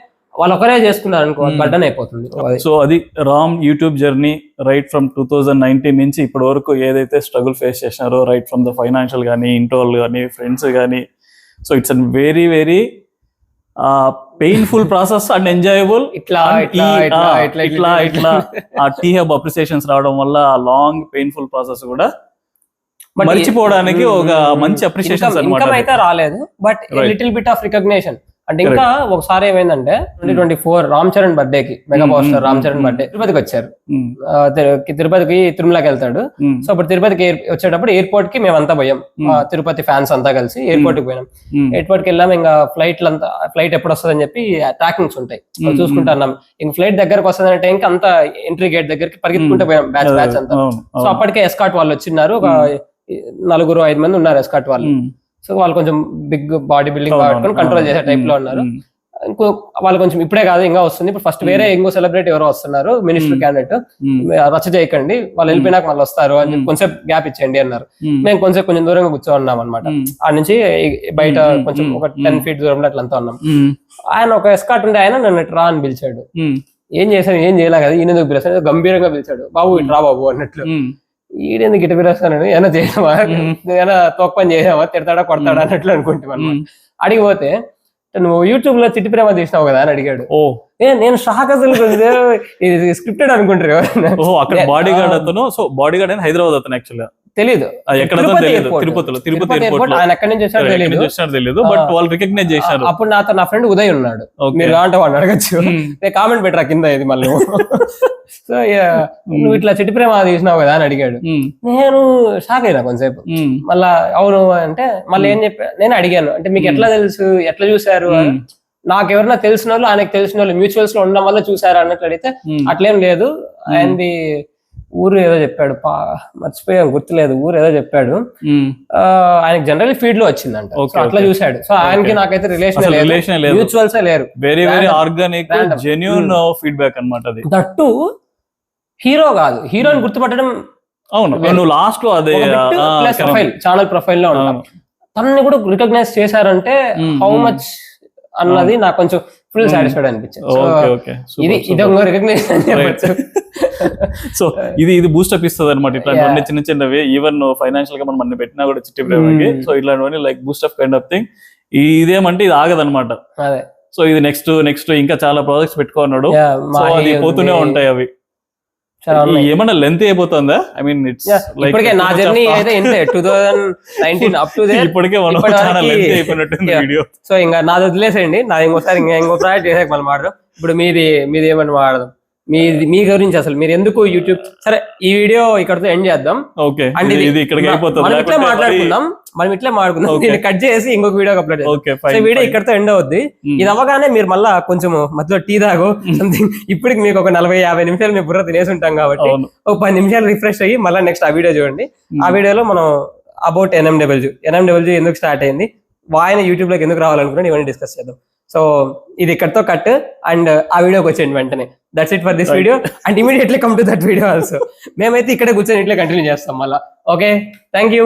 వాళ్ళు ఒకరే చేసుకున్నారు అనుకో, బర్డన్ అయిపోతుంది. సో అది Ram YouTube journey right from 2019 నుంచి ఇప్పటి వరకు ఏదైతే స్ట్రగుల్ ఫేస్ చేసినారో, రైట్ ఫ్రమ్ ద ఫైనాన్షియల్ కానీ, ఇంట్లో వాళ్ళు కానీ, ఫ్రెండ్స్ కానీ. So it's a very very painful process and enjoyable. ఇట్లా ఆ టీహబ్ అప్రిసియేషన్స్ రావడం వల్ల లాంగ్ పెయిన్ఫుల్ ప్రాసెస్ కూడా మర్చిపోవడానికి ఒక మంచి అప్రిసియేషన్స్ అన్నమాట. అయితే రాలేదు but little bit of recognition. అంటే ఇంకా ఒకసారి ఏమైందంటే 2024 రామ్ చరణ్ బర్త్డే కి, mega power star Ram Charan birthday తిరుపతికి వచ్చారు. తిరుపతికి తిరుమలకి వెళ్తాడు. సో అప్పుడు తిరుపతికి వచ్చేటప్పుడు ఎయిర్పోర్ట్ కి మేమంతా పోయాం, తిరుపతి ఫ్యాన్స్ అంతా కలిసి ఎయిర్పోర్ట్ కి పోయినాం. ఎయిర్పోర్ట్ కి వెళ్ళాం. ఇంకా ఫ్లైట్ ఎప్పుడు వస్తుంది అని చెప్పి ట్రాకింగ్స్ ఉంటాయి, చూసుకుంటున్నాం. ఇంక ఫ్లైట్ దగ్గరకు వస్తుంది అంటే ఇంకా అంతా ఎంట్రీ గేట్ దగ్గరికి పరిగెత్తుకుంటూ పోయాం బ్యాచ్ అంతా. సో అప్పటికే ఎస్కాట్ వాళ్ళు వచ్చిన్నారు, ఒక 4-5 మంది ఉన్నారు ఎస్కాట్ వాళ్ళు. సో వాళ్ళు కొంచెం బిగ్ బాడీ బిల్డింగ్ పట్టుకొని కంట్రోల్ చేసే టైప్ లో ఉన్నారు. ఇంకో వాళ్ళు కొంచెం ఇప్పుడే కాదు ఇంకా వస్తుంది, ఇప్పుడు ఫస్ట్ వేరే ఇంకో సెలబ్రిటీ ఎవరో వస్తున్నారు, మినిస్టర్ క్యాండిడేట్, రచ్చ చేయకండి, వాళ్ళు వెళ్ళిపోయినాక వాళ్ళు వస్తారు అని కొంచెం గ్యాప్ ఇచ్చేయండి అన్నారు. మేము కొంచెం దూరంగా కూర్చోన్నాం అనమాట. ఆ నుంచి బయట కొంచెం ఒక 10 feet దూరంలో అట్లంతా ఉన్నాం. ఆయన ఒక ఎస్కాట్ ఉండే ఆయన నన్ను రా అని పిలిచాడు. ఏం చేశాను, ఏం చేయలే కదా, ఈయన ఎందుకు పిలిచాడు, గంభీరంగా పిలిచాడు, బాబు ఇట్రా బాబు అన్నట్లు. ఈడెందుకు గిట్ట పిలుస్తాను, ఏమైనా చేయడమా, ఏమైనా తోక పని చేయడమా, తిడతాడా కొడతాడా అన్నట్లు అనుకుంటాం. అడిగిపోతే నువ్వు యూట్యూబ్ లో చిట్టి ప్రేమ తీసినావు కదా అని అడిగాడు. నేను షాక్, అసలు స్క్రిప్టెడ్ అనుకుంటారు. అక్కడ బాడీ గార్డ్ అతను, సో బాడీ గార్డ్ అని హైదరాబాద్ అతను యాక్చువల్గా తెలీదు, తిరుపతి ఆయన ఎక్కడి నుంచి వచ్చాడు తెలియదు, బట్ వాళ్ళు రికగ్నైజ్ చేశారు. అప్పుడు నాతో నా ఫ్రెండ్ ఉదయ్ ఉన్నాడు, మీరు అంటే వాడిని అడగచ్చు, నేను కామెంట్ పెట్టరా కింద ఇది మళ్ళీ. సో నువ్వు ఇట్లా చిట్టి ప్రేమ తీసినావు కదా అని అడిగాడు. నేను షాక్ అయినా కొంతసేపు. మళ్ళా అవును అంటే మళ్ళీ ఏం చెప్పా, నేను అడిగాను అంటే మీకు ఎట్లా తెలుసు, ఎట్లా చూసారు, నాకు ఎవరన్నా తెలిసిన వాళ్ళు ఆయనకు తెలిసిన వాళ్ళు మ్యూచువల్స్ లో ఉండడం వల్ల చూసారు అన్నట్లు అడిగితే అట్లేం లేదు, ఆయనది ఊరు ఏదో చెప్పాడు, మర్చిపోయాం గుర్తులేదు, ఊరు ఏదో చెప్పాడు, ఆయనకి జనరల్ ఫీడ్ లో వచ్చిందంట, అట్లా చూసాడు. సో ఆయనకి నాకైతే రిలేషన్ లేదు, మ్యూచువల్స్ లేరు, very very organic genuine feedback అన్నమాట. అది దట్టు హీరో కాదు, హీరోని గుర్తుపట్టడం. అవును, నువ్వు లాస్ట్ లో అదే ప్రొఫైల్, ఛానల్ ప్రొఫైల్ లో ఉన్నాం, తనని కూడా రికగ్నైజ్ చేశారంటే హౌ మచ్ అన్నది నాకు కొంచెం ఫుల్ సాటిస్ఫైడ్ అనిపించింది. ఇది రికగ్నైజేషన్ అని చెప్పచ్చు. సో ఇది బూస్టప్ ఇస్తుంది అనమాట. ఇట్లాంటివన్నీ చిన్న చిన్నవి, ఈవెన్ ఫైనాన్షియల్ గా మనం పెట్టినా కూడా చిట్టి ప్రేమకి, సో ఇట్లాంటివన్నీ like boost up kind of thing. ఇదేమంటే ఇది ఆగదనమాట. సో ఇది నెక్స్ట్ ఇంకా చాలా ప్రాజెక్ట్స్ పెట్టుకున్నాడు, సో అది పోతూనే ఉంటాయి అవి. చాలా ఉన్నాయి. ఏమన్నా లెంత్ అయిపోతుందా? ఐ మీన్ ఇట్స్ లైక్ ఇప్పటికే నా జర్నీ అయితే ఇంతే 2019 అప్ టు ఇప్పటికే చాలా లెంత్ అయిపోయినట్టుంది వీడియో. సో ఇంకా నాది వదిలేసేయండి, నాది ఇంకోసారి ఇంకో ప్రాజెక్ట్ చేసాక మళ్ళీ మాడదాం. ఇప్పుడు మీది ఏమని మాడదాం, మీ గురించి అసలు మీరు ఎందుకు యూట్యూబ్. సరే ఈ వీడియో ఇక్కడతో ఎండ్ చేద్దాం. ఓకే, అండ్ ఇది ఇక్కడికి అయిపోతుంది. మనం ఇట్లా మాట్లాడుకుందాం దీన్ని కట్ చేసి ఇంకొక వీడియో అప్లోడ్ చేద్దాం. వీడియో ఇక్కడతో ఎండ్ అవుద్ది. ఇది అవ్వగానే మీరు మళ్ళా కొంచెం మధ్యలో టీ తాగో సంథింగ్, ఇప్పటికి మీకు ఒక 40-50 నిమిషాలు మీ బుర్ర తినేసి ఉంటాం కాబట్టి ఒక 10 నిమిషాలు రిఫ్రెష్ అయ్యి మళ్ళీ నెక్స్ట్ ఆ వీడియో చూడండి. ఆ వీడియోలో మనం అబౌట్ NMW ఎందుకు స్టార్ట్ అయింది, ఆయన యూట్యూబ్ లోకి ఎందుకు రావాలనుకున్నాను, ఇవన్నీ డిస్కస్ చేద్దాం. సో ఇది ఇక్కడతో కట్, అండ్ ఆ వీడియోకి వచ్చేయండి వెంటనే. That's it for this video, and immediately come to that video also. మేమైతే ఇక్కడే కూర్చొని ఇట్లా కంటిన్యూ చేస్తాం మళ్ళీ. Okay, thank you.